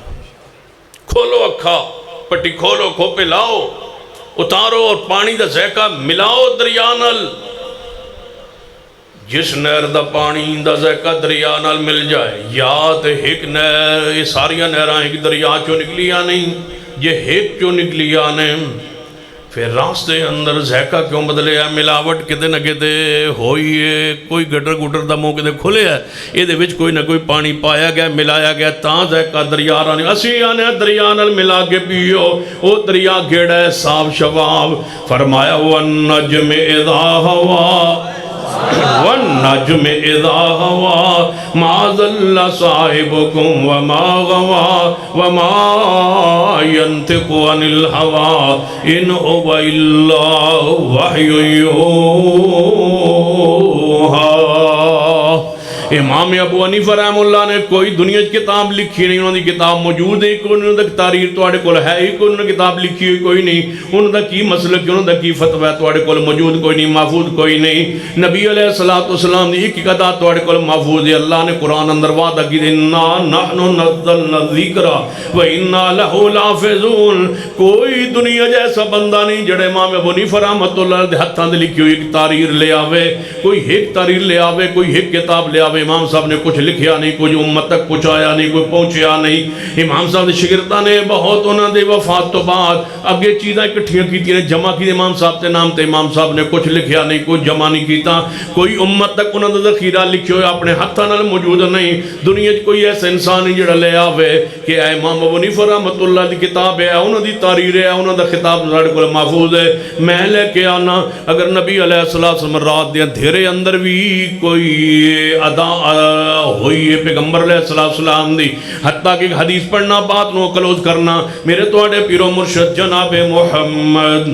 کھولو اکھا، پٹی کھولو، کھوپے لاؤ، اتارو اور پانی دا ذائقہ ملاؤ دریا نال۔ جس نہر دا پانی دا ذائقہ دریا نال مل جائے، یا تے ایک نہر، یہ ساریاں نہراں ایک دریا چو نکلی یا نہیں، یہ ایک چو نکلی یا نہیں، پھر راستے اندر ذائقہ کیوں بدلے ہے؟ ملاوٹ کتے نہ کتے ہوئی ہے، کوئی گٹر گٹر دا منہ کتے کھلے ہے، یہ دے وچ کوئی نہ کوئی پانی پایا گیا، ملایا گیا، تاں ذائقہ دریا رانی۔ اسی آنے دریا نال ملا کے پیو، او دریا گیڑا ہے صاف شفاف۔ فرمایا وَالنَّجْمِ إِذَا هَوَىٰ وَالنَّجْمِ إِذَا هَوَىٰ مَا ضَلَّ صَاحِبُكُمْ وَمَا غَوَىٰ وَمَا يَنْطِقُ عَنِ الْهَوَىٰ إِنْ هُوَ إِلَّا وَحْيٌ يُوحَىٰ۔ امام ابو حنیفہ رحم اللہ نے کوئی دنیا کتاب لکھی نہیں، انہوں نے کتاب موجود ہے کوئی نہیں، انہوں نے تحریر توڑے کول ہے ہی کوئی، انہوں نے کتاب لکھی ہوئی کوئی نہیں، انہوں نے کی مسلک، انہوں نے کی فتوہ توڑے کول موجود کوئی نہیں، محفوظ کوئی نہیں۔ نبی علیہ السلام نے ایک قضا توڑے کول محفوظ ہے، اللہ نے قرآن اندر وعدہ کی اِنَّا نَحْنُ نَزَّلْنَا الذِّكْرَ وَإِنَّا لَهُ لَحَافِظُونَ۔ کوئی دنیا جیسا بندہ نہیں جڑے امام ابو حنیفہ رحمۃ اللہ دے ہتھاں دے لکھی ہوئی ایک تحریر لے آوے، کوئی ایک تحریر لے آوے، کوئی ایک کتاب لے آوے۔ امام صاحب نے کچھ لکھیا نہیں، کوئی امت تک پہنچایا نہیں، کوئی پہنچیا نہیں۔ امام صاحب دے شاگرداں نے بہت انہاں دے وفات تو بعد اگے چیزاں اکٹھیاں کیتیاں نے، جمع کی امام صاحب تے نام تے، امام صاحب نے کچھ لکھیا نہیں، کوئی جمع نہیں کیتا، کوئی امت تک انہاں دا ذخیرہ لکھیا ہویا اپنے ہتھاں نال موجود نہیں۔ دنیا وچ کوئی ایسا انسان نہیں جڑا لے آوے کہ اے امام ابو حنیفہ رحمۃ اللہ دی کتاب ہے، انہاں دی تحریر ہے، انہاں دا خطاب ساڈے کول محفوظ ہے، میں لے کے آنا۔ اگر نبی علیہ السلام رات دے اندھیرے اندر بھی کوئی ادا ہوئی ہے پیغمبر علیہ السلام دی، حتیٰ کہ حدیث پڑھنا بات نو کلوز کرنا، میرے توڑے پیرو مرشد جناب محمد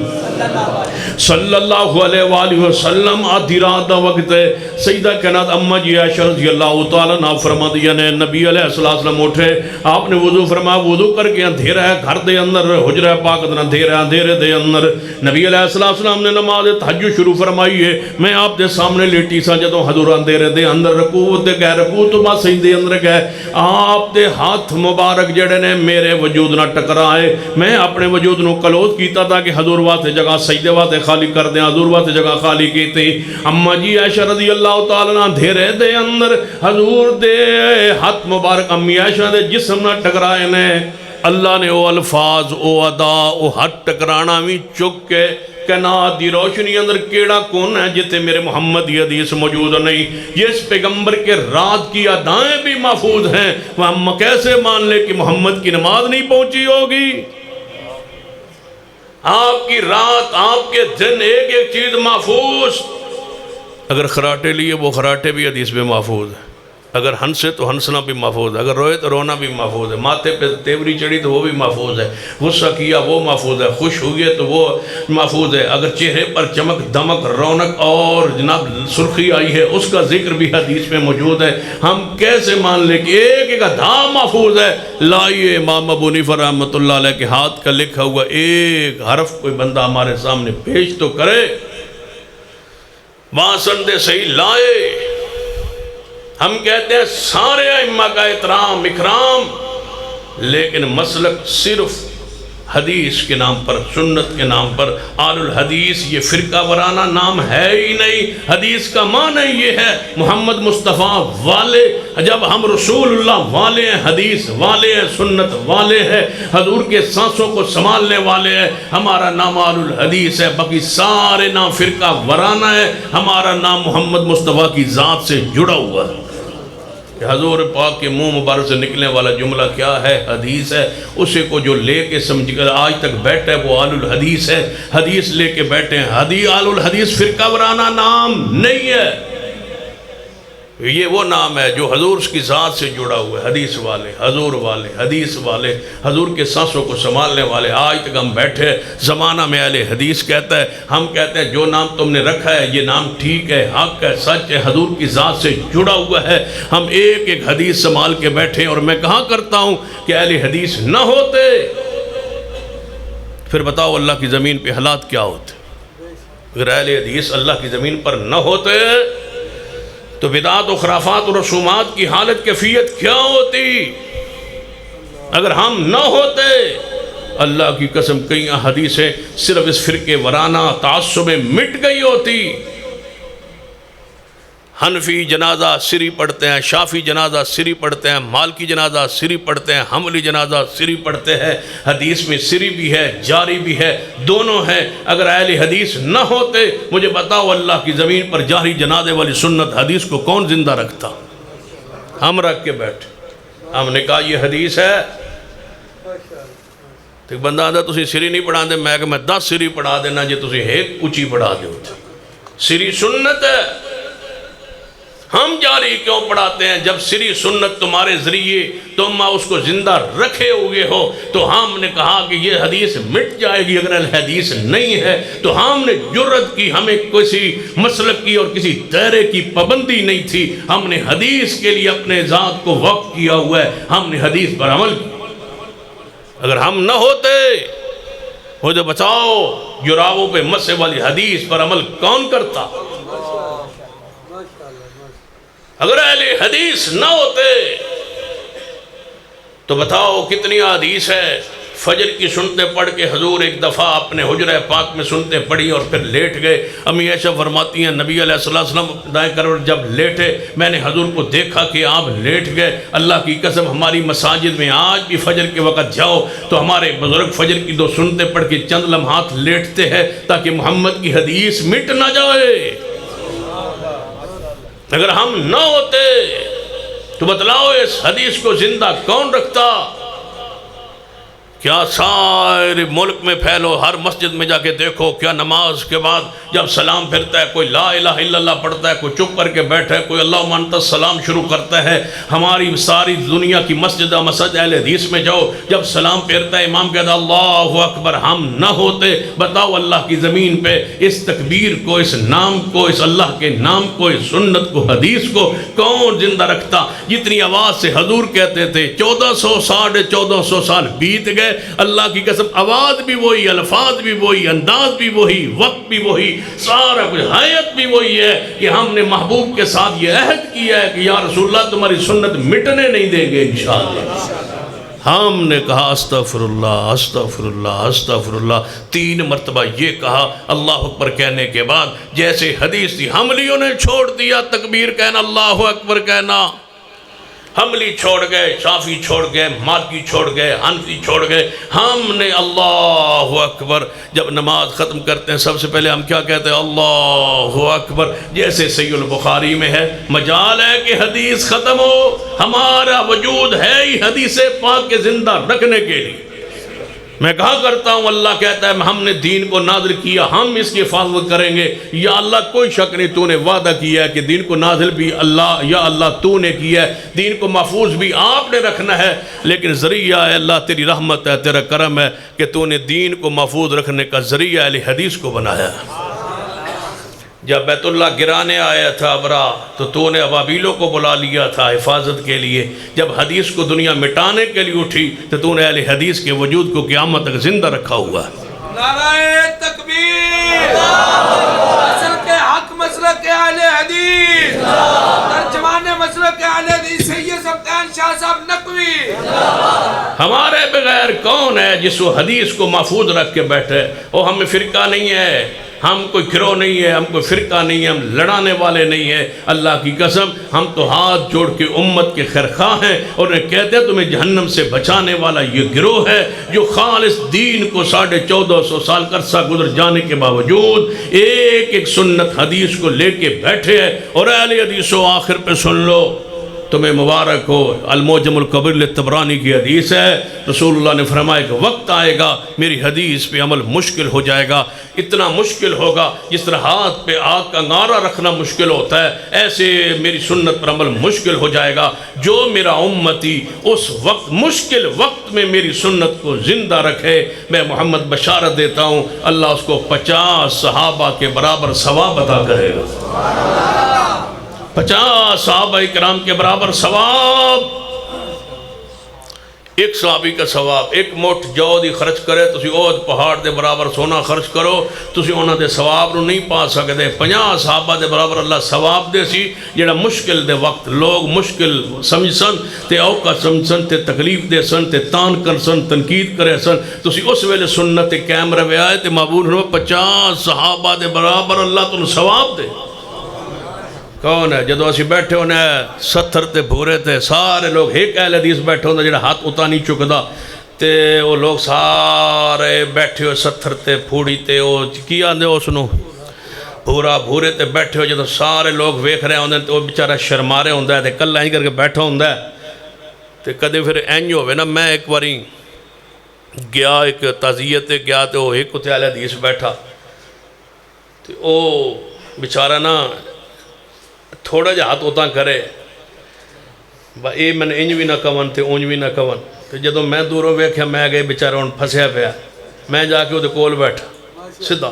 صلی اللہ علیہ وآلہ وسلم آدھی رات دا وقت ہے، سیدہ کائنات اماں جی عائشہ رضی اللہ تعالیٰ عنہا فرما دیا نے، نبی علیہ السلام اٹھے، آپ نے وضو فرمایا، وضو کر کے اندھیرا ہے گھر دے اندر، حجرہ پاک دے اندھیرے دے اندر، نبی علیہ السلام نے نماز تہجد شروع فرمائی ہے، میں آپ دے سامنے لیٹی سا جدوں حضور اندھیرے دے اندر رکوع تے گئے، رکوع تو بعد سجدے اندر گئے، آپ دے ہاتھ مبارک جڑے نے میرے وجود نہ ٹکرائے، میں اپنے وجود نو کلوز کیتا تھا کہ حضور واسطے جگہ سجدے واسطے خالی کر دیں، حضور واسطے جگہ خالی کیتے۔ اماں جی عائشہ رضی اللہ تعالیٰ عنہ اندھیرے دے اندر حضور دے ہاتھ مبارک امی عائشہ دے جسم نہ ٹکرائے نے، اللہ نے او الفاظ او ادا او ہاتھ ٹکرانا بھی چک کے کائنات دی روشنی اندر کیڑا کون ہے جتے میرے محمد یہ حدیث موجود نہیں. یہ اس پیغمبر کے رات کی ادائیں بھی محفوظ ہیں. ہم کیسے مان لے کہ محمد کی نماز نہیں پہنچی ہوگی؟ آپ کی رات آپ کے دن ایک ایک چیز محفوظ. اگر خراٹے لیے وہ خراٹے بھی حدیث میں محفوظ ہے. اگر ہنسے تو ہنسنا بھی محفوظ ہے. اگر روئے تو رونا بھی محفوظ ہے. ماتھے پہ تیوری چڑھی تو وہ بھی محفوظ ہے. غصہ کیا وہ محفوظ ہے. خوش ہوئے تو وہ محفوظ ہے. اگر چہرے پر چمک دمک رونق اور جناب سرخی آئی ہے اس کا ذکر بھی حدیث میں موجود ہے. ہم کیسے مان لیں کہ ایک ایک ادھا محفوظ ہے؟ لائیے امام ابو حنیفہ رحمۃ اللہ علیہ کے ہاتھ کا لکھا ہوا ایک حرف کوئی بندہ ہمارے سامنے پیش تو کرے. واسند صحیح لائے. ہم کہتے ہیں سارے ائمہ کا احترام اکرام، لیکن مسلک صرف حدیث کے نام پر، سنت کے نام پر. آل الحدیث یہ فرقہ ورانہ نام ہے ہی نہیں. حدیث کا معنی یہ ہے محمد مصطفیٰ والے. جب ہم رسول اللہ والے ہیں، حدیث والے ہیں، سنت والے ہیں، حضور کے سانسوں کو سنبھالنے والے ہیں، ہمارا نام آل الحدیث ہے. باقی سارے نام فرقہ ورانہ ہے. ہمارا نام محمد مصطفیٰ کی ذات سے جڑا ہوا ہے. حضور پاک کے منہ مبارک سے نکلنے والا جملہ کیا ہے؟ حدیث ہے. اسے کو جو لے کے سمجھ کر آج تک بیٹھے وہ آل الحدیث ہے. حدیث لے کے بیٹھے ہیں. آل الحدیث فرقہ ورانہ نام نہیں ہے. یہ وہ نام ہے جو حضور کی ذات سے جڑا ہوا ہے. حدیث والے، حضور والے، حدیث والے، حضور کے سانسوں کو سنبھالنے والے. آج تک ہم بیٹھے، زمانہ میں اہل حدیث کہتا ہے، ہم کہتے ہیں جو نام تم نے رکھا ہے یہ نام ٹھیک ہے، حق ہے، سچ ہے، حضور کی ذات سے جڑا ہوا ہے. ہم ایک ایک حدیث سنبھال کے بیٹھے. اور میں کہا کرتا ہوں کہ اہل حدیث نہ ہوتے پھر بتاؤ اللہ کی زمین پہ حالات کیا ہوتے؟ اگر اہل حدیث اللہ کی زمین پر نہ ہوتے تو بدعات و خرافات و رسومات کی حالت کیفیت کیا ہوتی؟ اگر ہم نہ ہوتے، اللہ کی قسم کئی حدیثیں صرف اس فرقے ورانہ تعصب میں مٹ گئی ہوتی. حنفی جنازہ سری پڑھتے ہیں، شافی جنازہ سری پڑھتے ہیں، مالکی جنازہ سری پڑھتے ہیں، حنبلی جنازہ سری پڑھتے ہیں. حدیث میں سری بھی ہے، جاری بھی ہے، دونوں ہیں. اگر اہل حدیث نہ ہوتے مجھے بتاؤ اللہ کی زمین پر جاری جنازے والی سنت حدیث کو کون زندہ رکھتا؟ ہم رکھ کے بیٹھے. ہم نے کہا یہ حدیث ہے. تو بندہ آدھا تسی سری نہیں پڑھا دے. میں کہ میں 10 سری پڑھا دینا جی تسی ایک اچھی پڑھا دے. سری سنت ہے. ہم جاری کیوں پڑھاتے ہیں؟ جب سری سنت تمہارے ذریعے تم اس کو زندہ رکھے ہوئے ہو تو ہم نے کہا کہ یہ حدیث مٹ جائے گی. اگر حدیث نہیں ہے تو ہم نے جرت کی، ہمیں کسی مسلک کی اور کسی دائرے کی پابندی نہیں تھی. ہم نے حدیث کے لیے اپنے ذات کو وقف کیا ہوا ہے. ہم نے حدیث پر عمل کیا. اگر ہم نہ ہوتے مجھے بچاؤ جرابوں پہ مسے والی حدیث پر عمل کون کرتا؟ اگر اہل حدیث نہ ہوتے تو بتاؤ کتنی حدیث ہے. فجر کی سنتے پڑھ کے حضور ایک دفعہ اپنے حجرہ پاک میں سنتے پڑھی اور پھر لیٹ گئے. امی عائشہ فرماتی ہیں نبی علیہ السلام دائیں کروٹ جب لیٹے میں نے حضور کو دیکھا کہ آپ لیٹ گئے. اللہ کی قسم ہماری مساجد میں آج بھی فجر کے وقت جاؤ تو ہمارے بزرگ فجر کی 2 سنتے پڑھ کے چند لمحات لیٹتے ہیں تاکہ محمد کی حدیث مٹ نہ جائے. اگر ہم نہ ہوتے تو بتلاؤ اس حدیث کو زندہ کون رکھتا؟ کیا سارے ملک میں پھیلو، ہر مسجد میں جا کے دیکھو کیا نماز کے بعد جب سلام پھرتا ہے کوئی لا الہ الا اللہ پڑھتا ہے، کوئی چپ کر کے بیٹھا ہے، کوئی اللہ انت السلام شروع کرتا ہے. ہماری ساری دنیا کی مسجد اہل حدیث میں جاؤ جب سلام پھرتا ہے امام کہتا ہے اللہ اکبر. ہم نہ ہوتے بتاؤ اللہ کی زمین پہ اس تکبیر کو، اس نام کو، اس اللہ کے نام کو، اس سنت کو، حدیث کو کون زندہ رکھتا؟ جتنی آواز سے حضور کہتے تھے 1400 ساڑھے 1400 سال بیت گئے. اللہ کی قسم آواز بھی وہی، الفاظ بھی وہی، انداز بھی وہی، وقت بھی وہی، سارا کچھ حیات بھی وہی ہے کہ ہم نے محبوب کے ساتھ یہ عہد کیا ہے کہ یا رسول اللہ تمہاری سنت مٹنے نہیں دیں گے انشاءاللہ. ہم نے کہا استغفر اللہ استغفر اللہ استغفر اللہ 3 مرتبہ یہ کہا. اللہ اکبر کہنے کے بعد جیسے حدیث تھی حملیوں نے چھوڑ دیا تکبیر کہنا، اللہ اکبر کہنا. حنبلی چھوڑ گئے، شافعی چھوڑ گئے، مالکی چھوڑ گئے، حنفی چھوڑ گئے. ہم نے اللہ اکبر جب نماز ختم کرتے ہیں سب سے پہلے ہم کیا کہتے ہیں؟ اللہ اکبر. جیسے صحیح البخاری میں ہے، مجال ہے کہ حدیث ختم ہو، ہمارا وجود ہے ہی حدیث پاک کے زندہ رکھنے کے لیے. میں کہا کرتا ہوں اللہ کہتا ہے ہم نے دین کو نازل کیا، ہم اس کی حفاظت کریں گے. یا اللہ کوئی شک نہیں، تو نے وعدہ کیا ہے کہ دین کو نازل بھی اللہ، یا اللہ تو نے کیا ہے، دین کو محفوظ بھی آپ نے رکھنا ہے، لیکن ذریعہ ہے اللہ تیری رحمت ہے، تیرا کرم ہے کہ تو نے دین کو محفوظ رکھنے کا ذریعہ اہل حدیث کو بنایا. جب بیت اللہ گرانے آیا تھا ابرا تو نے ابابیلوں کو بلا لیا تھا حفاظت کے لیے. جب حدیث کو دنیا مٹانے کے لیے اٹھی تو نے اہل حدیث کے وجود کو قیامت تک زندہ رکھا ہوا ہے. نعرہ تکبیر، مسلک حق، مسلک اہل حدیث، ترجمان مسلک اہل حدیث سید سلطان شاہ صاحب نقوی. ہمارے بغیر کون ہے جس وہ حدیث کو محفوظ رکھ کے بیٹھے؟ وہ ہم فرقہ نہیں ہے، ہم کوئی گروہ نہیں ہے، ہم کوئی فرقہ نہیں ہے، ہم لڑانے والے نہیں ہیں. اللہ کی قسم ہم تو ہاتھ جوڑ کے امت کے خیرخواہ ہیں اور انہیں کہتے ہیں تمہیں جہنم سے بچانے والا یہ گروہ ہے جو خالص دین کو 1450 سال کا عرصہ گزر جانے کے باوجود ایک ایک سنت حدیث کو لے کے بیٹھے ہیں. اور اہل حدیث و آخر پہ سن لو، تمہیں مبارک ہو. المعجم الکبیر للطبرانی کی حدیث ہے، رسول اللہ نے فرمایا کہ وقت آئے گا میری حدیث پہ عمل مشکل ہو جائے گا. اتنا مشکل ہوگا جس طرح ہاتھ پہ آگ کا انگارہ رکھنا مشکل ہوتا ہے، ایسے میری سنت پر عمل مشکل ہو جائے گا. جو میرا امتی اس وقت مشکل وقت میں میری سنت کو زندہ رکھے، میں محمد بشارت دیتا ہوں اللہ اس کو 50 صحابہ کے برابر ثواب عطا کرے گا. 50 صحابہ کرام کے برابر ثواب. ایک صحابی کا ثواب ایک مٹھ جو دی خرچ کرے تسی احد پہاڑ دے برابر سونا خرچ کرو تسی انہاں دے ثواب نو نہیں پا سکتے. 50 صحابہ دے برابر اللہ ثواب دے سی. جڑا مشکل دے وقت لوگ مشکل سمجھ سن تے اوقا سمجھ سن تے تکلیف دے سن تے تان کر سن تنقید کرے سن، تسی اس ویلے سنت قائم روے آئے تے معبود 50 صحابہ دے برابر اللہ تنو ثواب دے. کون ہے؟ جدو اسی بیٹھے ہونے 70 تے بھورے تے سارے لوگ ایک اہل حدیث بیٹھے ہونے جڑا ہاتھ اتا نہیں چکدا تے وہ لوگ سارے بیٹھے ہو 70 تے پھوڑی تے وہ کی آندے ہو سنو بھورا بھورے تے بیٹھے ہو. جدو سارے لوگ ویکھ رہے ہوندے تے وہ بیچارہ شرمارے ہوندہ ہے تے کل اینج کر کے بیٹھا ہوندہ ہے تے کدے پھر اینج ہوئے نا. میں ایک باری گیا ایک تعزیت گیا تے وہ ایک اہل حدیث بیٹھا تے وہ بیچارہ نا تھوڑا جا ہاتھ اتاں کرے با اے میں انج بھی نہ کون تے اونج بھی نہ کون. تو جدو میں دوروں ویکھیا میں گئے بیچارہ ان پھسیا پیا، میں جا کے وہ کول بیٹھا سدھا.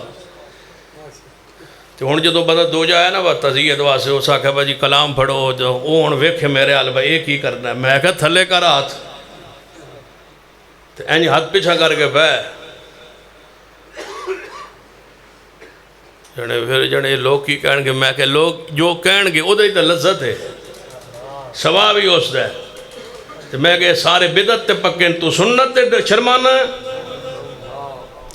تو ہن جدو بندہ دو جایا نا تعزیت واسطے اس آکھا بھائی کلام پڑھو جو وہ ہن ویکھے میرے حال بھائی یہ کی کرنا ہے. میں کہا تھلے کر ہاتھ تو اینج ہاتھ پیچھا کر کے پہ پھر جنے لوگ کی کہن گے. میں کہ لوگ جو کہن گے ادھر ہی تو لذت ہے ثواب ہی اس ہے. تو میں کہ سارے بدعت تے پکے تو سنت تے شرمانا ہے.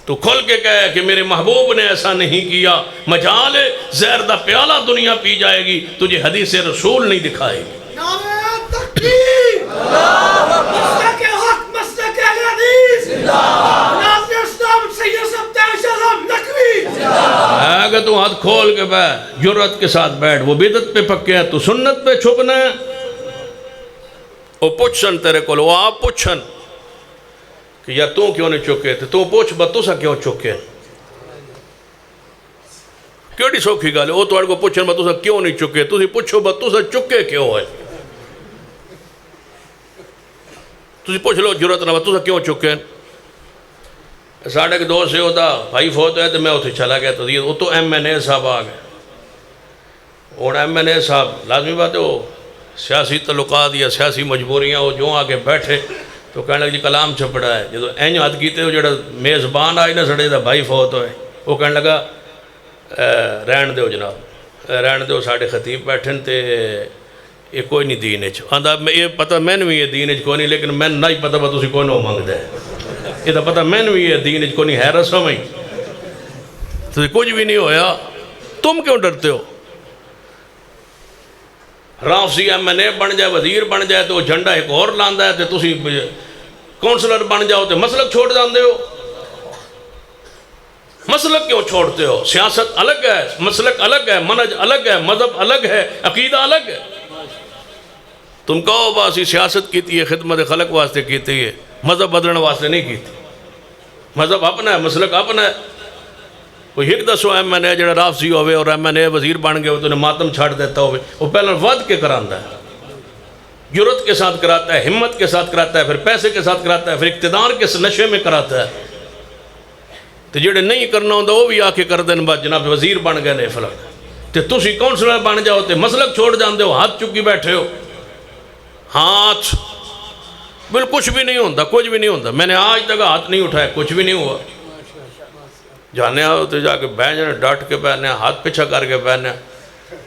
تو کھل کے کہے کہ میرے محبوب نے ایسا نہیں کیا. مجال زہر دا پیالہ دنیا پی جائے گی تجھے حدیث رسول نہیں دکھائے گی. نعرہ تکبیر، مسلک حق، مسلک اہل حدیث، ناظر اسلام سید سلطان شاہ صاحب نقوی. اگر تو ہاتھ کھول کے بیٹھ جرات کے ساتھ بیٹھ، وہ بدعت پہ پکے ہیں تو سنت پہ چھپنا ہے. وہ پوچھن تیرے کو وہ آپ پوچھن کہ یا تو کیوں نہیں چکے تھے تو پوچھ بتو سا کیوں چکے کیڑی سوکھی گال ہے. وہ تو کو پوچھن بتو سا کیوں نہیں چکے تو پوچھو بتو سا چکے کیوں ہے. تو پوچھ لو جرات نہ بتو سا کیوں چکے. ساڑھے کے دوست سے ہوتا بھائی فوت ہے تو میں اتھے چلا گیا تو وہ تو ایم این اے صاحب آ گئے. اور ایم این اے صاحب لازمی بات ہے وہ سیاسی تعلقات یا سیاسی مجبوریاں وہ جو آگے بیٹھے تو کہنے لگا جی کلام چھپڑا ہے. جدو اینج ہاتھ کیتے ہو جڑا میزبان آئی نہ سڑے دا بھائی فوت ہوئے وہ کہنے لگا رہن دو جناب رہن دو ساڑھے خطیب بیٹھن تے یہ کوئی نہیں دین اچ آندہ یہ پتہ میں نے بھی یہ دین اچ کوئی نہیں لیکن میں نہ ہی پتہ با تسی کوئی نہ مانگ دے. یہ تو پتہ میں نے بھی یہ دین اچ کوئی نہیں ہے رسم ہی تو کچھ بھی نہیں ہویا. تم کیوں ڈرتے ہو؟ رافضی MNA بن جائے وزیر بن جائے تو وہ جھنڈا ایک اور لاندا ہے تو تسی کونسلر بن جاؤ تو مسلک چھوڑ جاندے ہو. مسلک کیوں چھوڑتے ہو؟ سیاست الگ ہے، مسلک الگ ہے، منہج الگ ہے، مذہب الگ ہے، عقیدہ الگ ہے. تم کہو باسی سیاست کیتی ہے خدمت خلق واسطے کیتی ہے، مذہب بدلن واسطے نہیں کیتی. مذہب اپنا ہے، مسلک اپنا ہے. کوئی ایک دسو MNA جڑا رافضی ہوئے اور MNA وزیر بن گئے تو انہیں ماتم چھاڑ دیتا ہوئے، وہ پہلے ود کے کراندہ ہے، جرت کے ساتھ کراتا ہے، ہمت کے ساتھ کراتا ہے، پھر پیسے کے ساتھ کراتا ہے، پھر اقتدار کے نشے میں کراتا ہے. تو جڑے نہیں کرنا ہوندہ وہ بھی آکے کر دیں بعد جناب وزیر بن گئے نہیں فلک. تو تسی کونسلر بن جاؤ تے مسلک چھوڑ جاندے ہو، ہاتھ چکی بیٹھے ہو. ہاتھ بالکل کچھ بھی نہیں ہوندہ، کچھ بھی نہیں ہوندہ. میں نے آج تک ہاتھ نہیں اٹھایا، کچھ بھی نہیں ہوا. جانے آؤ تو جا کے بہنے ڈاٹ کے بہنے ہاتھ پیچھا کر کے بہنے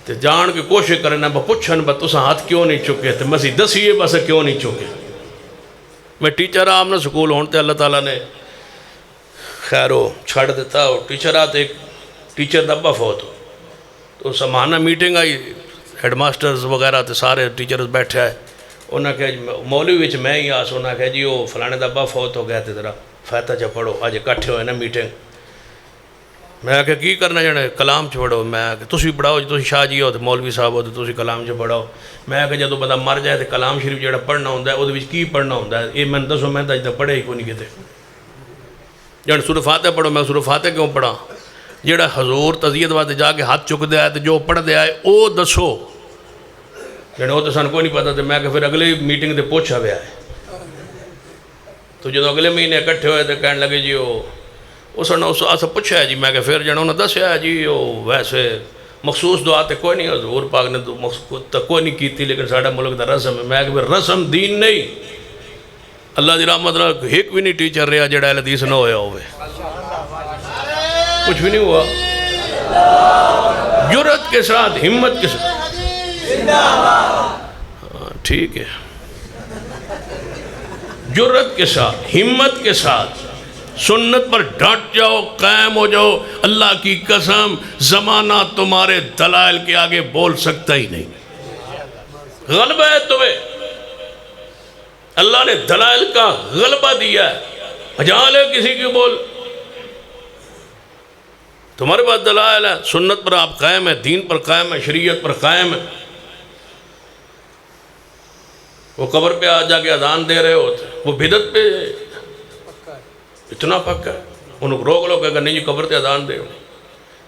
تو جان کے کوشش کرنا پوچھن با تسا ہاتھ کیوں نہیں چکے تو مسی دسیے بس کیوں نہیں چکے. میں ٹیچر آپ نے سکول ہونتے اللہ تعالیٰ نے خیر ہو چھڑ دیتا ہو. ٹیچر آتے ایک ٹیچر دبا فوت ہو تو سمانہ میٹنگ آئی، ہیڈ ماسٹرز وغیرہ تے سارے ٹیچرز بیٹھے آئے. انہوں نے کہا مولوی وچ میں ہی آس. انہوں نے کہا جی وہ فلانے دبا فوت ہو گیا تے ذرا فاتحہ چا پڑھو. آج اکٹھے ہوئے نا میٹنگ. میں کہا کی کرنا جانا کلام چ پڑھو. میں کہ تسی پڑھاؤ جی تسی شاہ جی ہو تو مولوی صاحب ہو تو تسی کلام چ پڑھاؤ. میں کہ جدو بندہ مر جائے تو کلام شریف جڑا پڑھنا ہوتا ہے وہ کی پڑھنا ہوتا ہے یہ میں دسو میں تو اج تک پڑھے ہی کو نہیں کتے. جان سورہ فاتحہ پڑھو. میں سورہ فاتحہ کیوں پڑھا؟ جڑا حضور تزیت واسطے جا کے ہاتھ چک دیا ہے تو جو پڑھ دیا ہے وہ دسو. جانا وہ تو سن کوئی نہیں پتا. تو میں کہ پھر اگلی میٹنگ تے پوچھا ہوا ہے. تو جدو اگلے مہینے اکٹھے ہوئے تو کہنے لگے جی وہ سن اسا پوچھا ہے جی. میں کہ پھر جانا انہوں نے دسیا ہے جی وہ ویسے مخصوص دعا تے کوئی نہیں حضور پاک نے کوئی نہیں کیتی لیکن ساڑھا ملک دا رسم ہے. میں کہ پھر رسم دین نہیں. اللہ دی رحمت رہا ایک بھی نہیں ٹیچر رہا جڑا اہل حدیث نہ ہویا ہوئے. کچھ بھی نہیں ہوا. جرت کے ساتھ ہمت کے ساتھ ٹھیک ہے. جرت کے ساتھ ہمت کے ساتھ سنت پر ڈٹ جاؤ، قائم ہو جاؤ. اللہ کی قسم زمانہ تمہارے دلائل کے آگے بول سکتا ہی نہیں. غلبہ ہے تمہیں. اللہ نے دلائل کا غلبہ دیا ہے. مجال ہے کسی کی بول. تمہارے پاس دلائل ہے. سنت پر آپ قائم ہے، دین پر قائم ہے، شریعت پر قائم ہے. وہ قبر پہ آ جا کے اذان دے رہے ہوتے وہ بدعت پہ اتنا پکا ہے. انہوں کو روک لو کہ اگر نہیں جی قبر تے اذان دے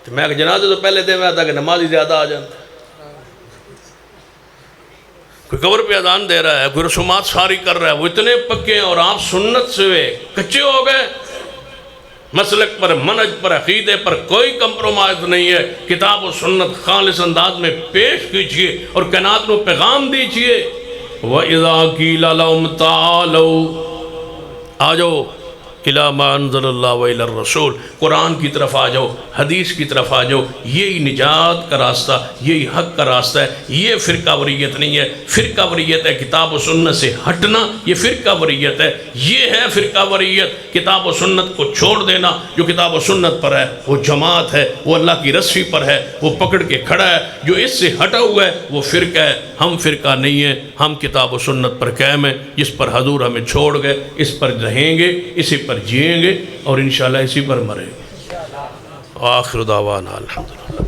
تو میں کہ جنازے تو پہلے دے میں آتا کہ نمازی زیادہ آ جاتا. کوئی قبر پہ اذان دے رہا ہے، کوئی رسومات ساری کر رہا ہے، وہ اتنے پکے ہیں اور آپ سنت سے کچے ہو گئے. مسلک پر، منہج پر، عقیدے پر کوئی کمپرومائز نہیں ہے. کتاب و سنت خالص انداز میں پیش کیجئے اور کائنات کو پیغام دیجئے. وَإِذَا قِيلَ لَهُمْ تَعَالَوْا آ جاؤ اِلَى مَا أَنزَلَ اللَّهُ وَإِلَى الرَّسُولِ. قرآن کی طرف آ جاؤ، حدیث کی طرف آ جاؤ. یہی نجات کا راستہ، یہی حق کا راستہ ہے. یہ فرقہ وریت نہیں ہے. فرقہ وریت ہے کتاب و سنت سے ہٹنا. یہ فرقہ وریت ہے. یہ ہے فرقہ وریت، کتاب و سنت کو چھوڑ دینا. جو کتاب و سنت پر ہے وہ جماعت ہے، وہ اللہ کی رسی پر ہے، وہ پکڑ کے کھڑا ہے. جو اس سے ہٹا ہوا ہے وہ فرقہ ہے. ہم فرقہ نہیں ہے، ہم کتاب و سنت پر قائم ہیں. جس پر حضور ہمیں چھوڑ گئے اس پر رہیں گے، اسی پر جئیں گے اور انشاءاللہ اسی پر مریں گے. آخر دعوانا الحمدللہ.